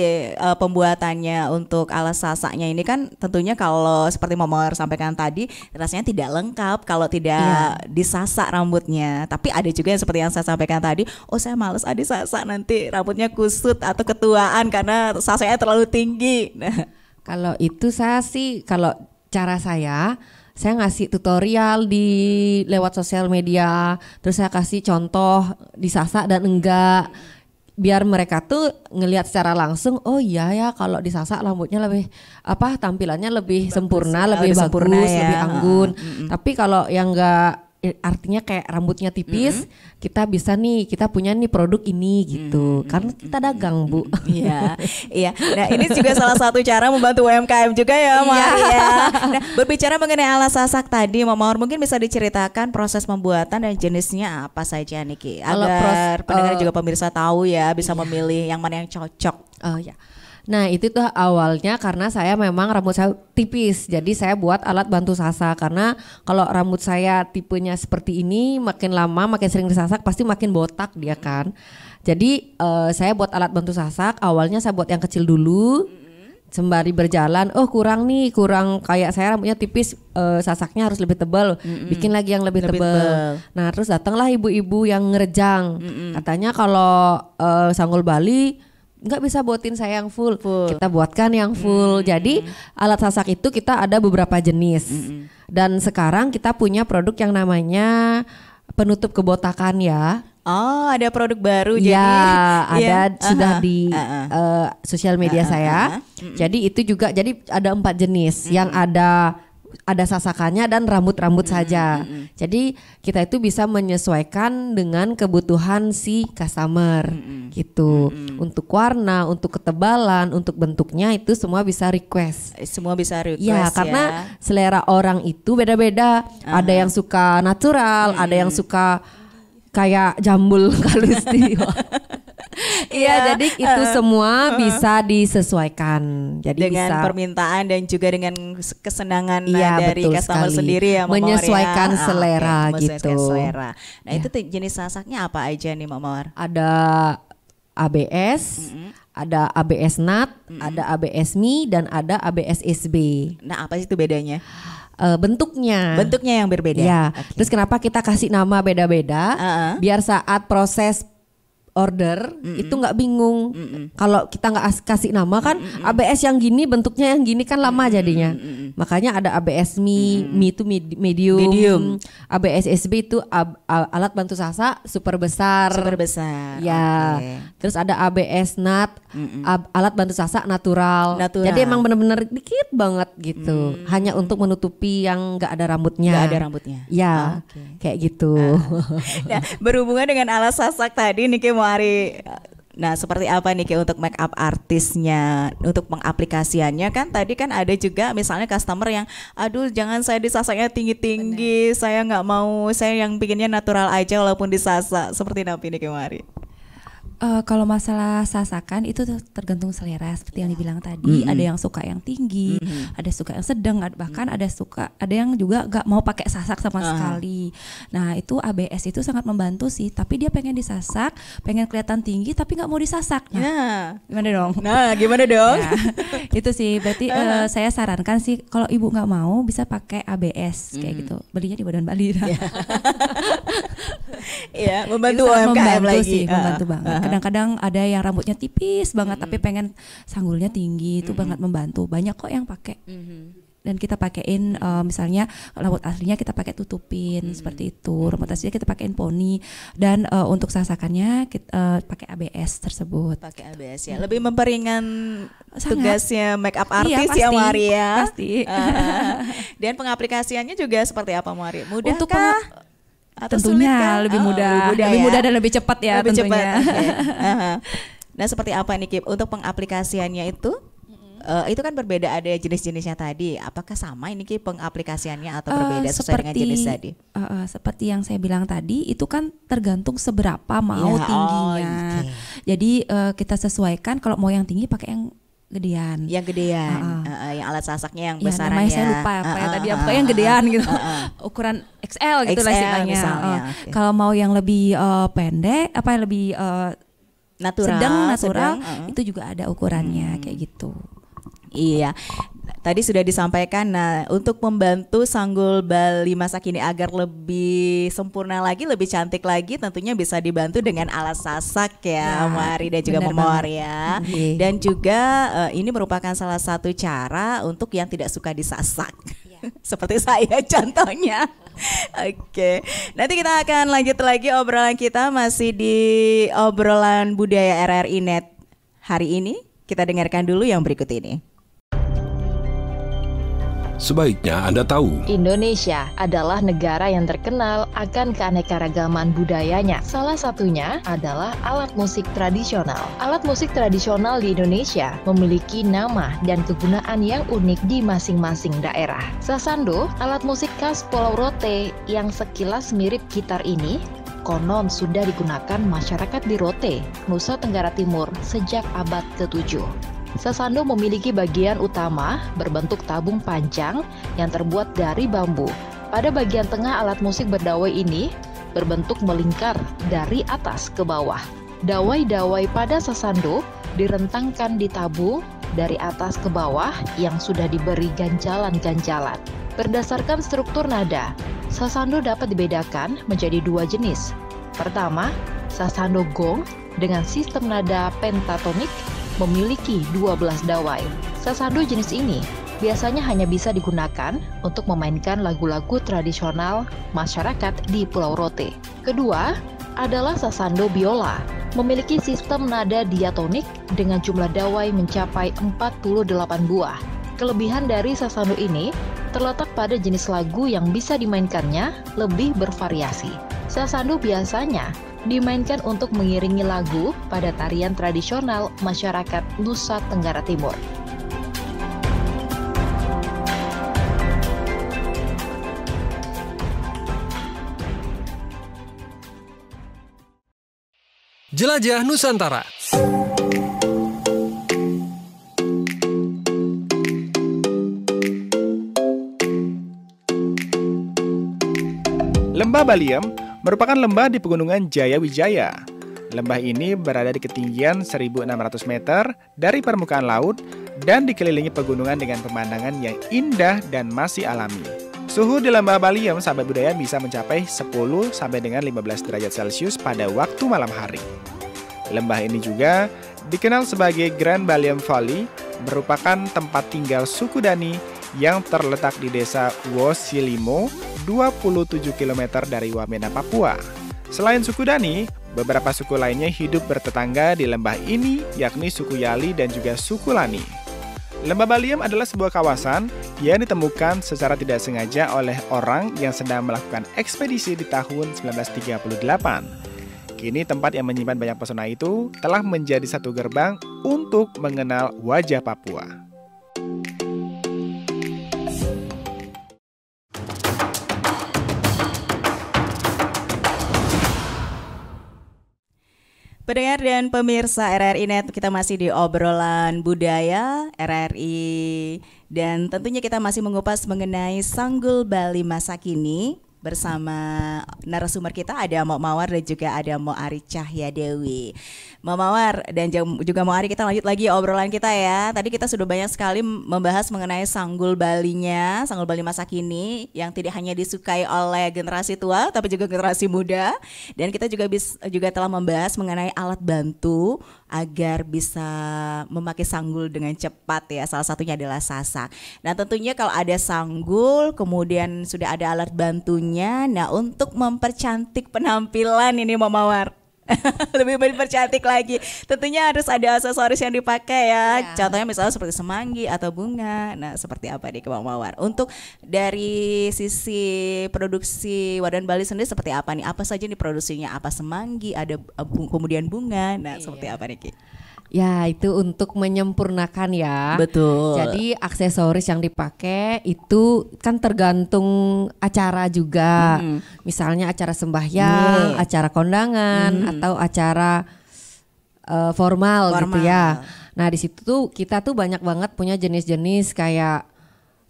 pembuatannya untuk alat sasaknya ini, kan tentunya kalau seperti Mama sampaikan tadi rasanya tidak lengkap kalau tidak disasak rambutnya. Tapi ada juga yang seperti yang saya sampaikan tadi, saya males disasak nanti rambutnya kusut atau ketuaan karena sasaknya terlalu tinggi. Nah. Kalau itu saya sih, kalau cara saya ngasih tutorial di lewat sosial media, terus saya kasih contoh disasak dan enggak, biar mereka tuh ngelihat secara langsung, oh iya ya kalau disasak rambutnya lebih tampilannya lebih sempurna, lebih bagus, lebih anggun. Tapi kalau yang enggak, artinya kayak rambutnya tipis, kita punya nih produk ini gitu, karena kita dagang Bu. Iya. Nah ini juga salah satu cara membantu UMKM juga ya Maria. Nah berbicara mengenai alat sasak tadi, Mama mungkin bisa diceritakan proses pembuatan dan jenisnya apa saja nih Ki, agar pendengar juga pemirsa tahu ya, bisa memilih yang mana yang cocok. Oh ya. Nah itu tuh awalnya karena saya memang rambut saya tipis, jadi saya buat alat bantu sasak. Karena kalau rambut saya tipenya seperti ini, makin lama makin sering disasak pasti makin botak dia kan. Jadi saya buat alat bantu sasak, awalnya saya buat yang kecil dulu. Sembari berjalan, kurang kayak saya rambutnya tipis, sasaknya harus lebih tebal, bikin lagi yang lebih tebal. Nah terus datanglah ibu-ibu yang ngerejang, katanya kalau Sanggul Bali nggak bisa buatin saya yang full. Kita buatkan yang full. Jadi alat sasak itu kita ada beberapa jenis, dan sekarang kita punya produk yang namanya penutup kebotakan ya. Oh, ada produk baru ya, jadi ada sudah di sosial media saya. Jadi itu juga, jadi ada 4 jenis yang ada sasakannya dan rambut-rambut saja. Jadi kita itu bisa menyesuaikan dengan kebutuhan si customer gitu. Untuk warna, untuk ketebalan, untuk bentuknya itu semua bisa request. Semua bisa request ya. Karena selera orang itu beda-beda. Ada yang suka natural, ada yang suka kayak jambul Khatulistiwa. Iya, jadi itu semua bisa disesuaikan. Jadi dengan bisa permintaan dan juga dengan kesenangan dari customer sendiri ya, menyesuaikan selera gitu. Selera. Nah, itu jenis sasaknya apa aja nih, Mak Mawar? Ada ABS, ada ABS NAT, ada ABS MI, dan ada ABS SB. Nah, apa sih itu bedanya? Bentuknya yang berbeda. Ya. Terus kenapa kita kasih nama beda-beda? Biar saat proses order itu nggak bingung. Kalau kita nggak kasih nama kan, ABS yang gini bentuknya yang gini kan lama jadinya. Makanya ada ABS MI itu medium. ABS SB itu alat bantu sasak super besar. Ya. Terus ada ABS NAT, alat bantu sasak natural. Jadi emang benar-benar dikit banget gitu. Hanya untuk menutupi yang nggak ada rambutnya. Ya, kayak gitu. Nah, berhubungan dengan alat sasak tadi Niki Mawari, nah seperti apa nih kayak untuk make up artisnya, untuk pengaplikasiannya kan tadi kan ada juga misalnya customer yang aduh jangan saya disasaknya tinggi-tinggi, saya nggak mau, saya yang bikinnya natural aja walaupun disasak, seperti apa nih Niki Mawari? Kalau masalah sasakan itu tergantung selera seperti yang dibilang tadi. Ada yang suka yang tinggi, ada suka yang sedang, bahkan ada yang juga gak mau pakai sasak sama sekali. Nah itu ABS itu sangat membantu sih. Tapi dia pengen disasak, pengen kelihatan tinggi tapi gak mau disasak. Gimana dong? Itu sih berarti saya sarankan sih kalau ibu gak mau bisa pakai ABS kayak gitu. Belinya di Badan Bali. Iya, membantu UMKM lagi. Sih, membantu banget. Kadang-kadang ada yang rambutnya tipis banget tapi pengen sanggulnya tinggi, itu banget membantu. Banyak kok yang pakai. Dan kita pakein misalnya rambut aslinya kita pakai tutupin seperti itu. Rambut aslinya kita pakein poni, dan untuk sasakannya kita pakai ABS tersebut. Pakai ABS ya. Lebih memperingan tugasnya make up artis ya Mari ya. Pasti. Dan pengaplikasiannya juga seperti apa Mari? Mudah untuk kah? Tentunya lebih mudah dan lebih cepat ya tentunya. Nah seperti apa nih Kip untuk pengaplikasiannya itu kan berbeda, ada jenis-jenisnya tadi. Apakah sama ini Kip pengaplikasiannya atau berbeda sesuai dengan jenis tadi? Seperti yang saya bilang tadi itu kan tergantung seberapa mau tingginya. Jadi kita sesuaikan, kalau mau yang tinggi pakai yang gedean. Yang alat sasaknya yang besarannya. Namanya saya lupa apa ya tadi, apa yang gedean gitu. Ukuran XL gitu lah istilahnya. Kalau mau yang lebih pendek, apa yang lebih natural, itu juga ada ukurannya kayak gitu. Iya. Tadi sudah disampaikan, nah untuk membantu Sanggul Bali masa kini agar lebih sempurna lagi, lebih cantik lagi, tentunya bisa dibantu dengan alat sasak ya, Mari dan juga Mawar ya. Dan juga ini merupakan salah satu cara untuk yang tidak suka disasak. Seperti saya contohnya. Oke. Nanti kita akan lanjut lagi obrolan kita masih di obrolan budaya RRI Net hari ini. Kita dengarkan dulu yang berikut ini. Sebaiknya Anda tahu, Indonesia adalah negara yang terkenal akan keanekaragaman budayanya. Salah satunya adalah alat musik tradisional. Alat musik tradisional di Indonesia memiliki nama dan kegunaan yang unik di masing-masing daerah. Sasando, alat musik khas Pulau Rote yang sekilas mirip gitar ini, konon sudah digunakan masyarakat di Rote, Nusa Tenggara Timur sejak abad ke-7. Sasando memiliki bagian utama berbentuk tabung panjang yang terbuat dari bambu. Pada bagian tengah alat musik berdawai ini berbentuk melingkar dari atas ke bawah. Dawai-dawai pada sasando direntangkan di tabung dari atas ke bawah yang sudah diberi ganjalan-ganjalan. Berdasarkan struktur nada, sasando dapat dibedakan menjadi 2 jenis. Pertama, sasando gong dengan sistem nada pentatonik memiliki 12 dawai. Sasando jenis ini biasanya hanya bisa digunakan untuk memainkan lagu-lagu tradisional masyarakat di Pulau Rote. Kedua, adalah sasando biola, memiliki sistem nada diatonik dengan jumlah dawai mencapai 48 buah. Kelebihan dari sasando ini terletak pada jenis lagu yang bisa dimainkannya lebih bervariasi. Sasando biasanya dimainkan untuk mengiringi lagu pada tarian tradisional masyarakat Nusa Tenggara Timur. Jelajah Nusantara. Lembah Baliem merupakan lembah di pegunungan Jayawijaya. Lembah ini berada di ketinggian 1.600 meter dari permukaan laut dan dikelilingi pegunungan dengan pemandangan yang indah dan masih alami. Suhu di Lembah Baliem sahabat budaya bisa mencapai 10 sampai dengan 15 derajat Celcius pada waktu malam hari. Lembah ini juga dikenal sebagai Grand Baliem Valley, merupakan tempat tinggal suku Dani yang terletak di desa Wosilimo, 27 km dari Wamena, Papua. Selain suku Dani, beberapa suku lainnya hidup bertetangga di lembah ini, yakni suku Yali dan juga suku Lani. Lembah Baliem adalah sebuah kawasan yang ditemukan secara tidak sengaja oleh orang yang sedang melakukan ekspedisi di tahun 1938. Kini tempat yang menyimpan banyak pesona itu telah menjadi satu gerbang untuk mengenal wajah Papua. Pendengar dan pemirsa RRI Net, kita masih di obrolan budaya RRI dan tentunya kita masih mengupas mengenai Sanggul Bali masa kini bersama narasumber kita ada Mo Mawar dan juga ada Mo Ari Cahyadewi. Mo Mawar dan juga Mo Ari, kita lanjut lagi obrolan kita ya. Tadi kita sudah banyak sekali membahas mengenai Sanggul Balinya, Sanggul Bali masa kini yang tidak hanya disukai oleh generasi tua tapi juga generasi muda. Dan kita juga telah membahas mengenai alat bantu agar bisa memakai sanggul dengan cepat ya. Salah satunya adalah sasak. Nah, tentunya kalau ada sanggul kemudian sudah ada alat bantunya. Nah, untuk mempercantik penampilan ini Mo Mawar lebih mempercantik lagi, tentunya harus ada aksesoris yang dipakai ya. Contohnya misalnya seperti semanggi atau bunga. Nah, seperti apa nih Mo Mawar? Untuk dari sisi produksi Wadan Bali sendiri seperti apa nih? Apa saja nih produksinya? Apa semanggi, ada kemudian bunga. Nah, seperti apa nih Ki? Ya, itu untuk menyempurnakan ya. Betul. Jadi aksesoris yang dipakai itu kan tergantung acara juga. Misalnya acara sembahyang, acara kondangan atau acara formal gitu ya. Nah, di situ tuh kita tuh banyak banget punya jenis-jenis kayak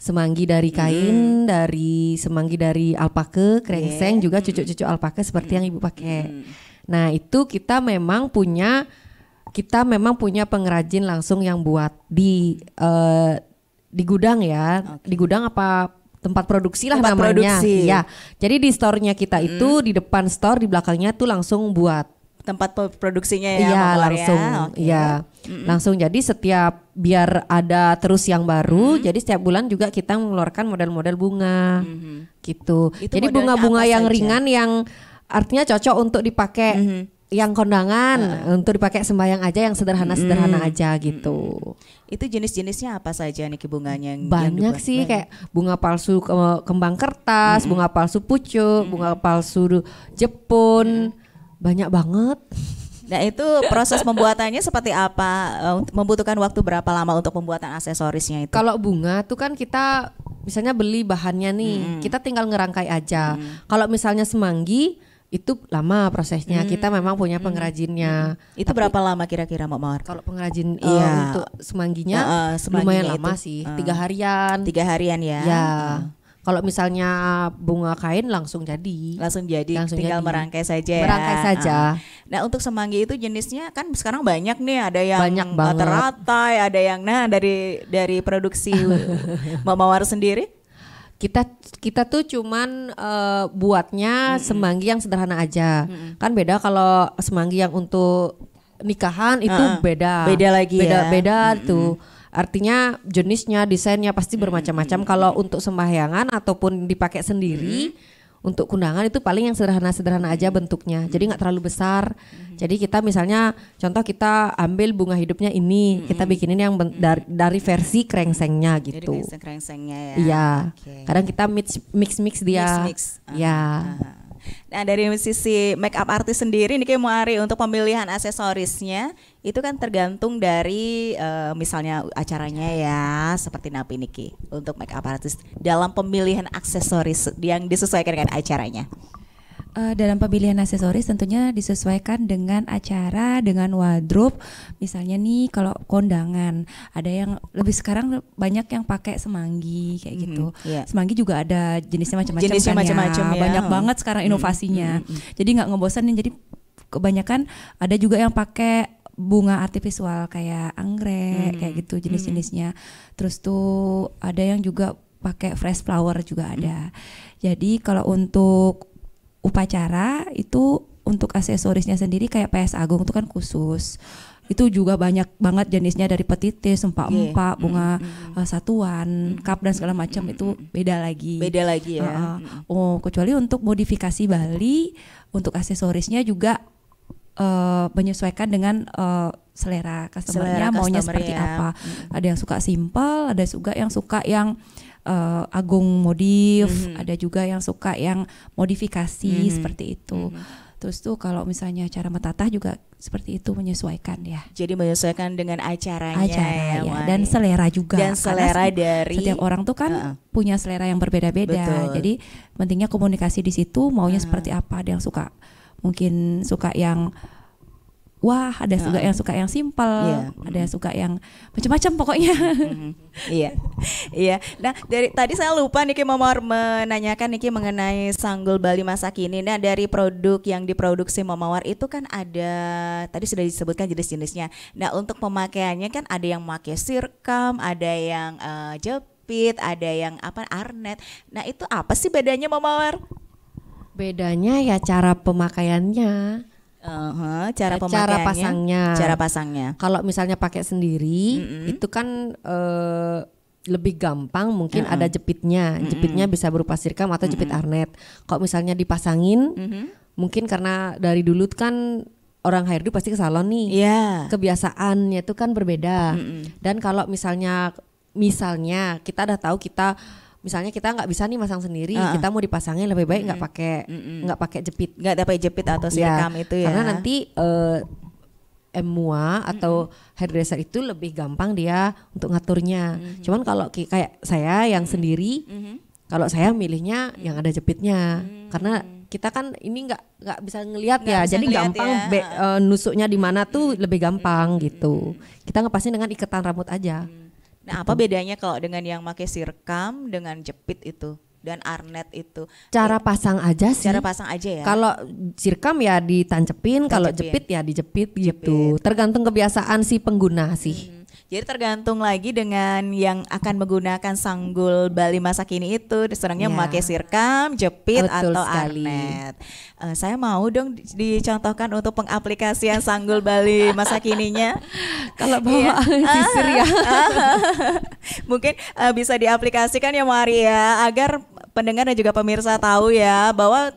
semanggi dari kain, dari semanggi dari alpaka, krengseng, juga cucuk-cucuk alpaka seperti yang Ibu pakai. Nah, itu kita memang punya pengrajin langsung yang buat di gudang ya. Di gudang apa tempat produksi lah namanya. Produksi. Ya. Jadi di store-nya kita itu di depan store, di belakangnya tuh langsung buat tempat produksinya ya. Iya, langsung. Iya. Langsung, jadi setiap biar ada terus yang baru, jadi setiap bulan juga kita mengeluarkan model-model bunga. Gitu. Itu jadi modelnya bunga-bunga apa yang saja? ringan yang artinya cocok untuk dipakai yang kondangan, untuk dipakai sembahyang aja, yang sederhana-sederhana aja gitu. Itu jenis-jenisnya apa saja nih bunganya? Banyak sih, kayak bunga palsu kembang kertas, bunga palsu pucuk, bunga palsu jepun, banyak banget. Nah, itu proses pembuatannya seperti apa? Membutuhkan waktu berapa lama untuk pembuatan aksesorisnya itu? Kalau bunga tuh kan kita misalnya beli bahannya nih, kita tinggal ngerangkai aja. Kalau misalnya semanggi itu lama prosesnya, kita memang punya pengrajinnya. Itu berapa lama kira-kira Mbak Mawar? Kalau pengrajin untuk semangginya lumayan lama sih, 3 harian. 3 harian ya. Ya. Kalau misalnya bunga kain langsung jadi. Tinggal merangkai saja ya. Merangkai saja. Nah untuk semanggi itu jenisnya kan sekarang banyak nih, ada yang banyak banget. teratai, ada yang dari produksi Mbak Mawar sendiri. Kita tuh cuman buatnya semanggi yang sederhana aja. Kan beda kalau semanggi yang untuk nikahan itu beda lagi beda tuh. Artinya jenisnya, desainnya pasti bermacam-macam. Kalau untuk sembahyangan ataupun dipakai sendiri untuk kundangan itu paling yang sederhana aja bentuknya. Jadi nggak terlalu besar. Jadi kita misalnya contoh kita ambil bunga hidupnya ini, kita bikinin yang dari versi krengsengnya gitu. Dari krengsengnya ya. Iya. Okay. Kadang kita mix dia. Ya. Nah dari sisi make up artist sendiri nih Muari, untuk pemilihan aksesorisnya itu kan tergantung dari misalnya acaranya ya, seperti napi Niki untuk make up artist dalam pemilihan aksesoris yang disesuaikan dengan acaranya. Dalam pemilihan aksesoris tentunya disesuaikan dengan acara, dengan wardrobe. Misalnya nih kalau kondangan, ada yang lebih sekarang banyak yang pakai semanggi kayak gitu. Semanggi juga ada jenisnya macam-macam ya. Banyak banget sekarang inovasinya. Jadi nggak ngebosanin. Jadi kebanyakan ada juga yang pakai bunga artifisial kayak anggrek kayak gitu jenis-jenisnya. Terus tuh ada yang juga pakai fresh flower juga ada. Jadi kalau untuk upacara itu untuk aksesorisnya sendiri kayak PS Agung itu kan khusus. Itu juga banyak banget jenisnya, dari petitis, empak-empak, bunga satuan, cup dan segala macam itu beda lagi ya. Kecuali untuk modifikasi Bali, untuk aksesorisnya juga menyesuaikan dengan selera customernya maunya seperti apa. Ada yang suka simple, ada juga yang suka yang agung modif, ada juga yang suka yang modifikasi seperti itu. Terus tuh kalau misalnya cara metatah juga seperti itu, menyesuaikan ya. Jadi menyesuaikan dengan acaranya ya, dan selera juga. Dan selera dari setiap orang tuh kan punya selera yang berbeda-beda. Jadi pentingnya komunikasi di situ, maunya seperti apa. Ada yang suka mungkin suka yang ada juga yang suka yang simpel, ada yang suka yang macam-macam pokoknya. Iya. Nah dari tadi saya lupa Niki Mawar menanyakan Niki mengenai Sanggul Bali masa kini. Nah dari produk yang diproduksi Mawar itu kan ada, tadi sudah disebutkan jenis-jenisnya. Nah untuk pemakaiannya kan ada yang pakai sirkam, ada yang jepit, ada yang arnet. Nah itu apa sih bedanya Mawar? Bedanya ya cara pemakaiannya. Cara pasangnya. Kalau misalnya pakai sendiri itu kan lebih gampang, mungkin ada jepitnya. Jepitnya bisa berupa sirkam atau jepit arnet. Kalau misalnya dipasangin, mungkin karena dari dulu kan orang hairdo pasti ke salon nih. Kebiasaannya itu kan berbeda. Dan kalau misalnya kita udah tahu misalnya kita nggak bisa nih masang sendiri, kita mau dipasangin, lebih baik nggak pakai jepit, atau sirkam itu ya. Karena nanti MUA atau hairdresser itu lebih gampang dia untuk ngaturnya. Cuman kalau kayak saya yang sendiri, kalau saya milihnya yang ada jepitnya, karena kita kan ini nggak bisa ngelihat ya, jadi gampang nusuknya di mana tuh lebih gampang gitu. Kita ngepasin dengan ikatan rambut aja. Nah, apa bedanya kalau dengan yang pakai sirkam dengan jepit itu dan arnet itu? Cara pasang aja sih. Cara pasang aja ya. Kalau sirkam ya ditancepin, kalau jepit ya dijepit gitu. Tergantung kebiasaan si pengguna sih. Jadi tergantung lagi dengan yang akan menggunakan Sanggul Bali masa kini itu, diserangnya memakai sirkam, jepit, atau arnet. Saya mau dong dicontohkan untuk pengaplikasian Sanggul Bali masa kininya. Kalau bawa sisir ya. Mungkin bisa diaplikasikan ya Mari ya, agar pendengar dan juga pemirsa tahu ya bahwa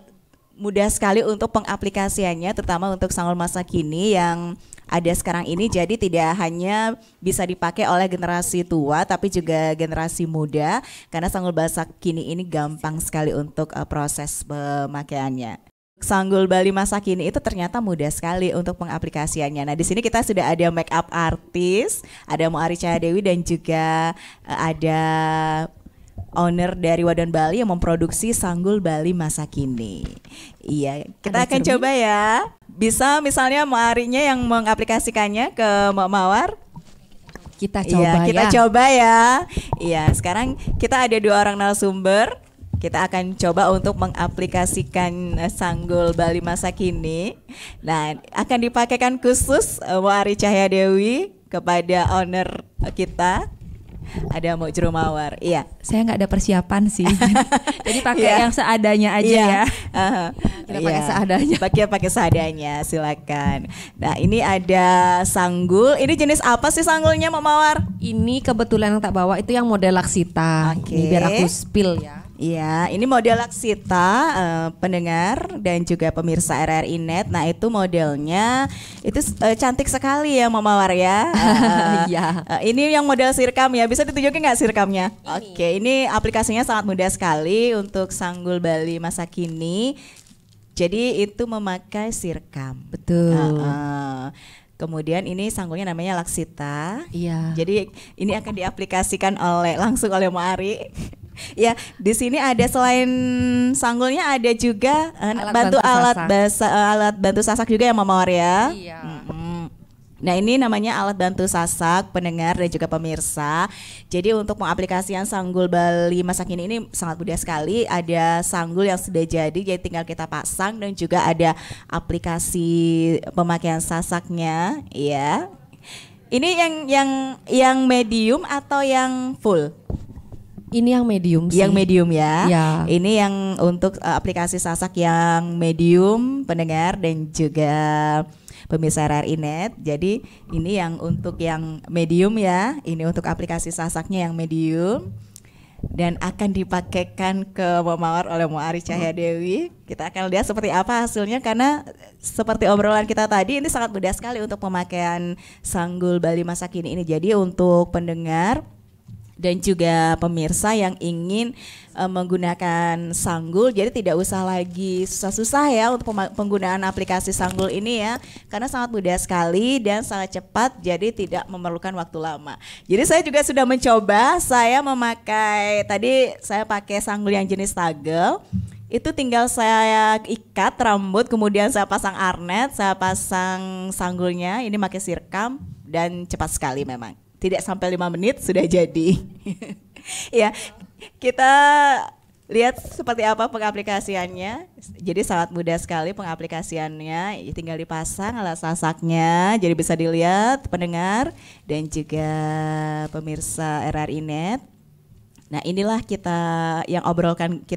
mudah sekali untuk pengaplikasiannya, terutama untuk Sanggul masa kini yang ada sekarang ini. Jadi tidak hanya bisa dipakai oleh generasi tua tapi juga generasi muda, karena Sanggul masa kini ini gampang sekali untuk proses pemakaiannya. Sanggul Bali masa kini itu ternyata mudah sekali untuk pengaplikasiannya. Nah di sini kita sudah ada make up artist, ada Muari Cahadewi dan juga ada owner dari Wadon Bali yang memproduksi Sanggul Bali masa kini. Iya, kita akan coba ya. Bisa misalnya Muarinya yang mengaplikasikannya ke Mbak Mawar. Kita coba kita coba ya. Iya, sekarang kita ada 2 orang narasumber. kita akan coba untuk mengaplikasikan sanggul Bali masa kini. Nah, akan dipakaikan khusus Ari Cahya Dewi kepada owner kita. Ada Mbak Jurumawar, iya. Saya nggak ada persiapan sih, jadi pakai yang seadanya aja ya. Kita pakai seadanya. Pakai seadanya, silakan. Nah, ini ada sanggul. Ini jenis apa sih sanggulnya, Mbak Mawar? Ini kebetulan yang tak bawa itu yang model Laksita. Ini biar aku spill ya. Iya, ini model Laksita, pendengar dan juga pemirsa RRI Net. Nah, itu modelnya itu cantik sekali ya Mama Mawar ya. Iya. Ini yang model sirkam ya. Bisa ditunjukin nggak sirkamnya? Oke, ini aplikasinya sangat mudah sekali untuk sanggul Bali masa kini. Jadi itu memakai sirkam. Betul. Kemudian ini sanggulnya namanya Laksita. Iya. Jadi ini akan diaplikasikan langsung oleh Mo Ari. Ya, di sini ada selain sanggulnya ada juga alat bantu sasak juga ya Mama Mawar ya. Iya. Nah, ini namanya alat bantu sasak, pendengar dan juga pemirsa. Jadi untuk mengaplikasikan sanggul Bali masa kini ini sangat mudah sekali. Ada sanggul yang sudah jadi tinggal kita pasang dan juga ada aplikasi pemakaian sasaknya, ya. Ini yang medium atau yang full? Ini yang medium sih. Yang medium ya. Ya. Ini yang untuk aplikasi sasak yang medium, pendengar dan juga pemirsa RRI Net. Jadi ini yang untuk yang medium ya. Ini untuk aplikasi sasaknya yang medium. Dan akan dipakaikan ke Mawar oleh Mo Ari Cahya Dewi. Kita akan lihat seperti apa hasilnya, karena seperti obrolan kita tadi ini sangat mudah sekali untuk pemakaian sanggul Bali masa kini ini. Jadi untuk pendengar dan juga pemirsa yang ingin menggunakan sanggul, jadi tidak usah lagi susah-susah ya untuk penggunaan aplikasi sanggul ini ya, karena sangat mudah sekali dan sangat cepat, jadi tidak memerlukan waktu lama. Jadi saya juga sudah mencoba, saya pakai sanggul yang jenis tagel. Itu tinggal saya ikat rambut, kemudian saya pasang arnet, saya pasang sanggulnya, ini pakai sirkam dan cepat sekali memang. Tidak sampai 5 menit sudah jadi. Ya, kita lihat seperti apa pengaplikasiannya. Jadi sangat mudah sekali pengaplikasiannya. Tinggal dipasang alat sasaknya, jadi bisa dilihat pendengar dan juga pemirsa RRI Net. Nah, inilah kita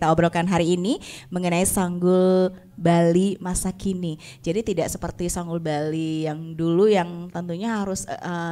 obrolkan hari ini mengenai sanggul Bali masa kini. Jadi tidak seperti sanggul Bali yang dulu yang tentunya harus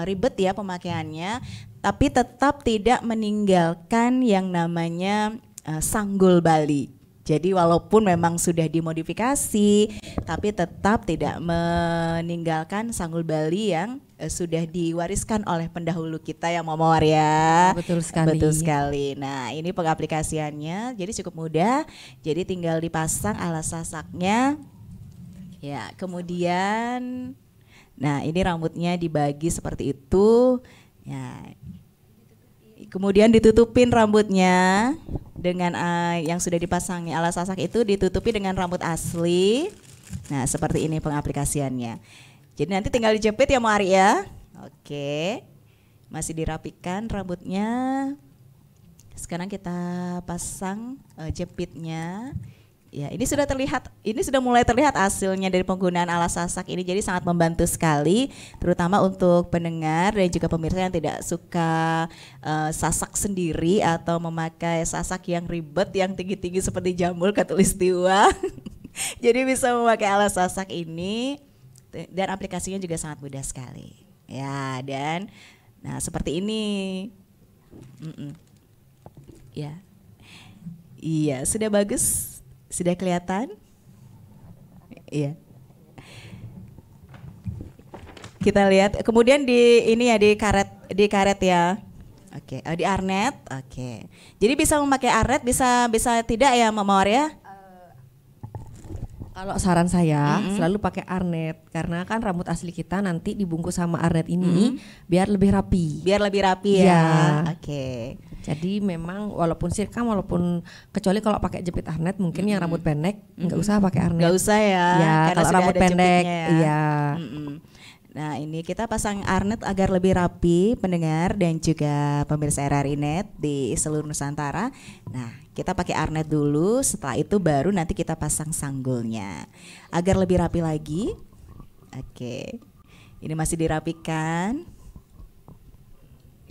ribet ya pemakaiannya, tapi tetap tidak meninggalkan yang namanya sanggul Bali. Jadi walaupun memang sudah dimodifikasi, tapi tetap tidak meninggalkan sanggul Bali yang sudah diwariskan oleh pendahulu kita yang Mawar ya. Betul sekali. Betul sekali. Nah, ini pengaplikasiannya jadi cukup mudah. Jadi tinggal dipasang alat sasaknya. Ya, kemudian nah ini rambutnya dibagi seperti itu. Ya. Kemudian ditutupin rambutnya dengan yang sudah dipasangi alat sasak itu, ditutupi dengan rambut asli. Nah, seperti ini pengaplikasiannya. Jadi nanti tinggal dijepit ya Mo Ari ya. Oke. Masih dirapikan rambutnya. Sekarang kita pasang jepitnya. Ya, ini sudah mulai terlihat hasilnya dari penggunaan alat sasak ini, jadi sangat membantu sekali, terutama untuk pendengar dan juga pemirsa yang tidak suka sasak sendiri atau memakai sasak yang ribet, yang tinggi-tinggi seperti jambul khatulistiwa. Jadi bisa memakai alat sasak ini dan aplikasinya juga sangat mudah sekali. Ya, dan nah seperti ini. Ya, iya sudah bagus. Sudah kelihatan? Iya. Kita lihat. Kemudian di karet ya. Oke, di arnet. Oke. Jadi bisa memakai arnet, bisa tidak ya Mawar ya? Kalau saran saya selalu pakai arnet, karena kan rambut asli kita nanti dibungkus sama arnet ini biar lebih rapi. Biar lebih rapi ya. Oke. Jadi memang walaupun sirkam, kecuali kalau pakai jepit arnet mungkin yang rambut pendek nggak usah pakai arnet. Nggak usah ya. Ya, kalau rambut pendek, ya. iya. Nah ini kita pasang arnet agar lebih rapi pendengar dan juga pemirsa RRI Net di seluruh Nusantara. Nah kita pakai arnet dulu, setelah itu baru nanti kita pasang sanggulnya agar lebih rapi lagi. Oke, ini masih dirapikan.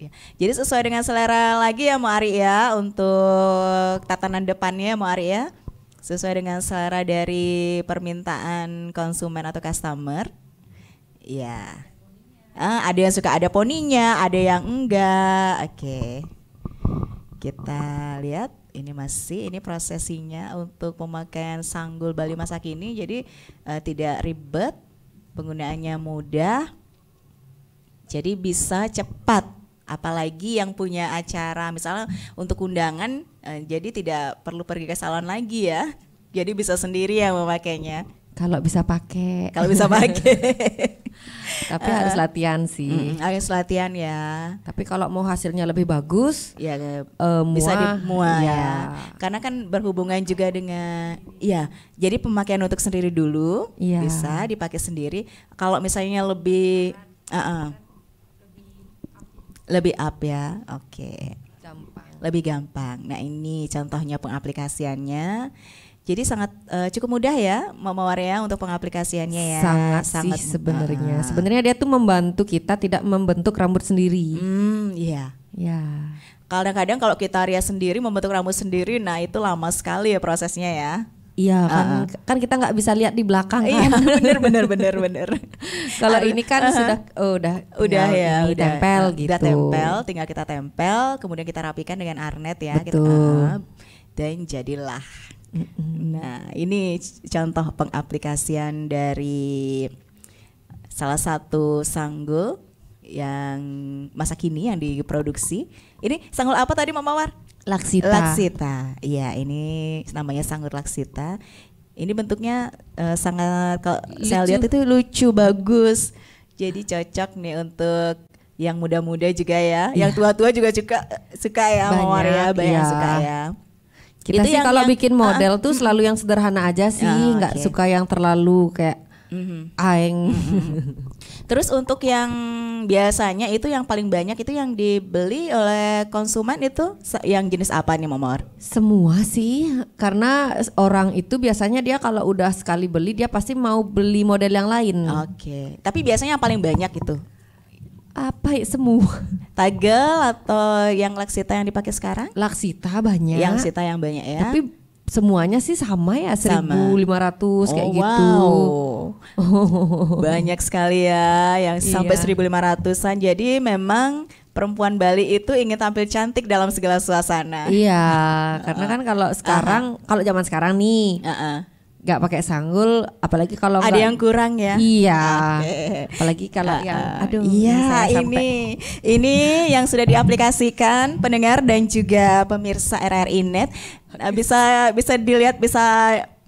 Ya. Jadi sesuai dengan selera lagi ya Mo Ari ya, untuk tatanan depannya Mo Ari ya, sesuai dengan selera dari permintaan konsumen atau customer. Ya, ada yang suka ada poninya, ada yang enggak. Oke, kita lihat ini prosesinya untuk pemakaian sanggul Bali masa kini. Jadi tidak ribet, penggunaannya mudah, jadi bisa cepat. Apalagi yang punya acara misalnya untuk undangan, jadi tidak perlu pergi ke salon lagi ya. Jadi bisa sendiri yang memakainya. Kalau bisa pakai. Tapi harus latihan sih. Harus latihan ya. Tapi kalau mau hasilnya lebih bagus, ya bisa dimuat ya. Karena kan berhubungan juga dengan ya. Jadi pemakaian untuk sendiri dulu bisa dipakai sendiri. Kalau misalnya lebih lebih up ya. Oke. Lebih gampang. Nah, ini contohnya pengaplikasiannya. Jadi sangat cukup mudah ya Mama Waria untuk pengaplikasiannya ya. Sangat sih sebenarnya. Sebenarnya dia tuh membantu kita tidak membentuk rambut sendiri. Iya. Ya. Kadang-kadang kalau kita rias sendiri membentuk rambut sendiri, nah itu lama sekali ya prosesnya ya. Iya kan kita nggak bisa lihat di belakang kan. Iya bener. Kalau ini kan udah ya tempel gitu. Udah tempel, tinggal kita tempel, kemudian kita rapikan dengan arnet ya. Betul. Dan jadilah. Nah ini contoh pengaplikasian dari salah satu sanggul yang masa kini yang diproduksi. Ini sanggul apa tadi Mama War? Laksita. Iya, ini namanya sanggul Laksita. Ini bentuknya sangat, kalau saya lihat itu lucu, bagus. Jadi cocok nih untuk yang muda-muda juga ya. Yang tua-tua juga suka ya Mama War ya, banyak suka ya. Kita itu sih kalau bikin model tuh selalu yang sederhana aja sih, nggak suka yang terlalu kayak aeng. Terus untuk yang biasanya itu yang paling banyak itu yang dibeli oleh konsumen itu yang jenis apa nih Momor? Semua sih, karena orang itu biasanya dia kalau udah sekali beli dia pasti mau beli model yang lain. Oke. Tapi biasanya yang paling banyak itu apa ya, semua Tagel atau yang Laksita yang dipakai sekarang? Laksita banyak. Yang Laksita yang banyak ya. Tapi semuanya sih sama ya, 1.500 kayak gitu. Banyak sekali ya yang sampai 1.500-an. Jadi memang perempuan Bali itu ingin tampil cantik dalam segala suasana. Iya, karena kan kalau sekarang, kalau zaman sekarang nih nggak pakai sanggul, apalagi kalau ada yang kurang ya. Iya. Apalagi kalau yang ini yang sudah diaplikasikan pendengar dan juga pemirsa RRI Net. Bisa dilihat,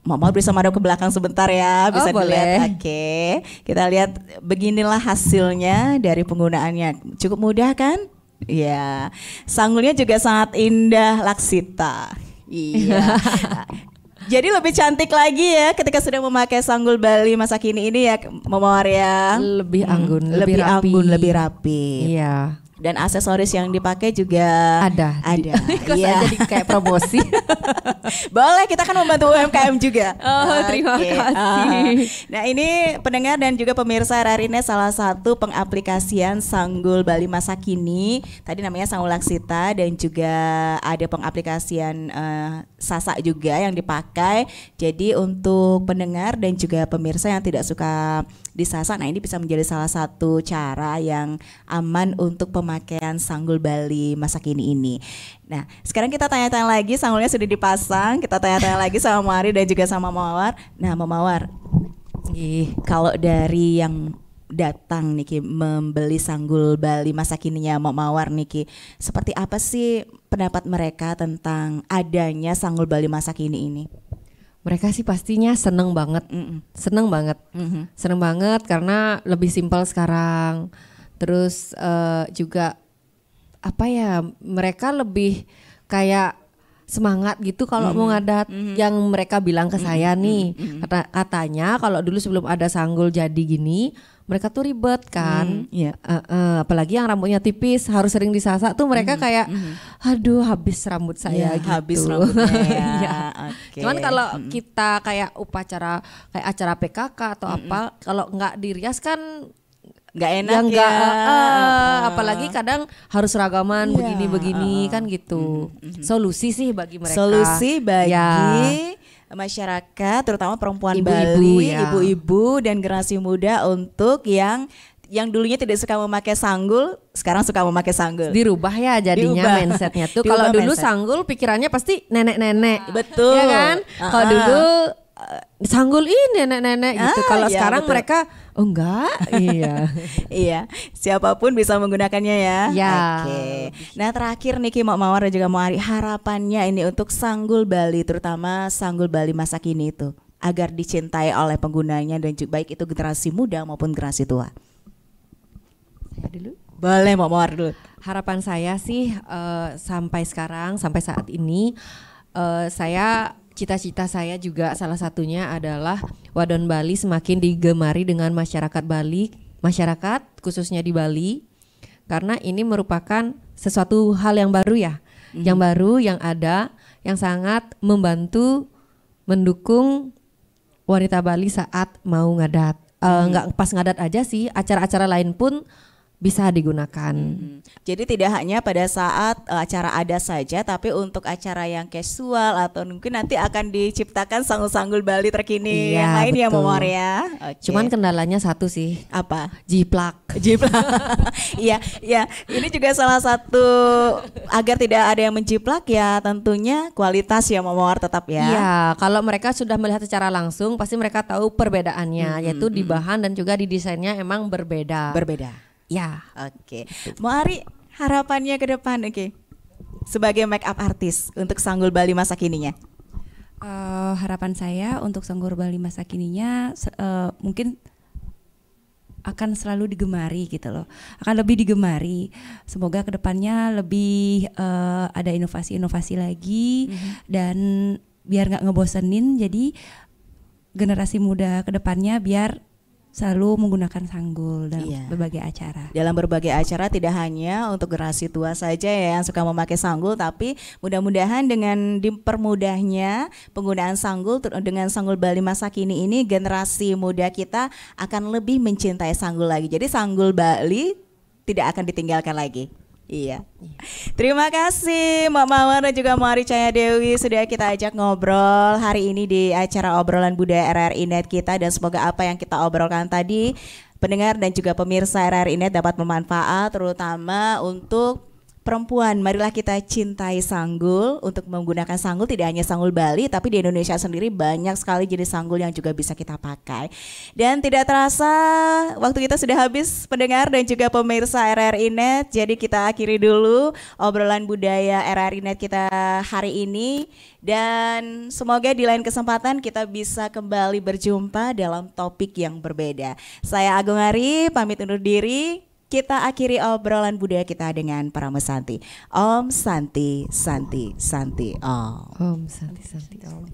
Mama bisa madep ke belakang sebentar ya, bisa dilihat. Oke, kita lihat beginilah hasilnya dari penggunaannya. Cukup mudah kan? Iya. Sanggulnya juga sangat indah, Laksita. Iya. Jadi lebih cantik lagi ya ketika sudah memakai sanggul Bali masa kini ini ya Mama Waria. Lebih anggun, lebih rapi. Iya. Dan aksesoris yang dipakai juga ada. Iya. Jadi kayak promosi. Boleh, kita kan membantu UMKM juga. Terima kasih. Nah ini pendengar dan juga pemirsa RRI Net, salah satu pengaplikasian sanggul Bali masa kini. Tadi namanya sanggul Laksita dan juga ada pengaplikasian sasak juga yang dipakai. Jadi untuk pendengar dan juga pemirsa yang tidak suka disasak, nah ini bisa menjadi salah satu cara yang aman untuk pemakaian sanggul Bali masa kini ini. Nah sekarang kita tanya-tanya lagi, sanggulnya sudah dipasang, kita tanya-tanya lagi sama Mari dan juga sama Mawar. Nah Mawar, kalau dari yang datang Niki membeli sanggul Bali masa kininya Mawar Niki, seperti apa sih pendapat mereka tentang adanya sanggul Bali masa kini ini? Mereka sih pastinya seneng banget, seneng banget karena lebih simpel sekarang. Terus juga apa ya, mereka lebih kayak semangat gitu kalau mau ngadat. Yang mereka bilang ke saya nih, katanya kalau dulu sebelum ada sanggul jadi gini, mereka tuh ribet kan. Iya. Apalagi yang rambutnya tipis harus sering disasa tuh mereka kayak aduh habis rambut saya gitu. Habis rambutnya ya. Iya. Oke. Cuman kalau kita kayak upacara kayak acara PKK atau apa, kalau nggak dirias kan nggak enak apalagi kadang harus seragaman begini-begini kan gitu. Solusi sih bagi mereka. Solusi bagi masyarakat terutama perempuan Ibu-ibu, Bali, ibu-ibu dan generasi muda untuk yang dulunya tidak suka memakai sanggul, sekarang suka memakai sanggul. Dirubah ya jadinya mindsetnya tuh. Kalau dulu sanggul pikirannya pasti nenek-nenek. Betul. Ya kan? Kalau dulu sanggul ini nenek-nenek gitu. Kalau sekarang betul. mereka enggak. Iya. Iya, siapapun bisa menggunakannya ya. Ya. Oke. Nah, terakhir Niki Mawar dan juga Ari, harapannya ini untuk sanggul Bali, terutama sanggul Bali masa kini itu agar dicintai oleh penggunanya dan juga baik itu generasi muda maupun generasi tua. Saya dulu. Boleh Mawar dulu. Harapan saya sih sampai sekarang, sampai saat ini cita-cita saya juga salah satunya adalah Wadon Bali semakin digemari dengan masyarakat Bali, masyarakat khususnya di Bali, karena ini merupakan sesuatu hal yang baru ya, yang baru, yang ada, yang sangat membantu, mendukung wanita Bali saat mau ngadat. Nggak pas ngadat aja sih, acara-acara lain pun bisa digunakan. Jadi tidak hanya pada saat acara adat saja, tapi untuk acara yang casual atau mungkin nanti akan diciptakan sanggul-sanggul Bali terkini yang lain ya Mawar ya. Okay. Cuman kendalanya satu sih. Apa? Jiplak. Iya, ya. Ini juga salah satu agar tidak ada yang menjiplak ya tentunya kualitas ya Mawar tetap ya. Iya, kalau mereka sudah melihat secara langsung pasti mereka tahu perbedaannya, yaitu di bahan dan juga di desainnya emang berbeda. Ya, oke. Ari, harapannya ke depan, oke. Sebagai make up artis untuk sanggul Bali masa kininya. Harapan saya untuk sanggul Bali masa kininya mungkin akan selalu digemari gitu loh. Akan lebih digemari. Semoga kedepannya lebih ada inovasi-inovasi lagi dan biar nggak ngebosenin. Jadi generasi muda kedepannya biar selalu menggunakan sanggul dalam berbagai acara. Dalam berbagai acara tidak hanya untuk generasi tua saja ya yang suka memakai sanggul, tapi mudah-mudahan dengan dipermudahnya penggunaan sanggul dengan sanggul Bali masa kini ini generasi muda kita akan lebih mencintai sanggul lagi. Jadi sanggul Bali tidak akan ditinggalkan lagi. Iya. Terima kasih Mbak Mawar dan juga Ari Cahaya Dewi sudah kita ajak ngobrol hari ini di acara obrolan budaya RRI Net kita, dan semoga apa yang kita obrolkan tadi pendengar dan juga pemirsa RRI Net dapat bermanfaat, terutama untuk perempuan. Marilah kita cintai sanggul. Untuk menggunakan sanggul tidak hanya sanggul Bali, tapi di Indonesia sendiri banyak sekali jenis sanggul yang juga bisa kita pakai. Dan tidak terasa waktu kita sudah habis pendengar dan juga pemirsa RRI Net. Jadi kita akhiri dulu obrolan budaya RRI Net kita hari ini, dan semoga di lain kesempatan kita bisa kembali berjumpa dalam topik yang berbeda. Saya Agung Ari pamit undur diri. Kita akhiri obrolan budaya kita dengan Pramu Santi. Om Santi, Santi, Santi, Om. Om Santi, Santi, Om.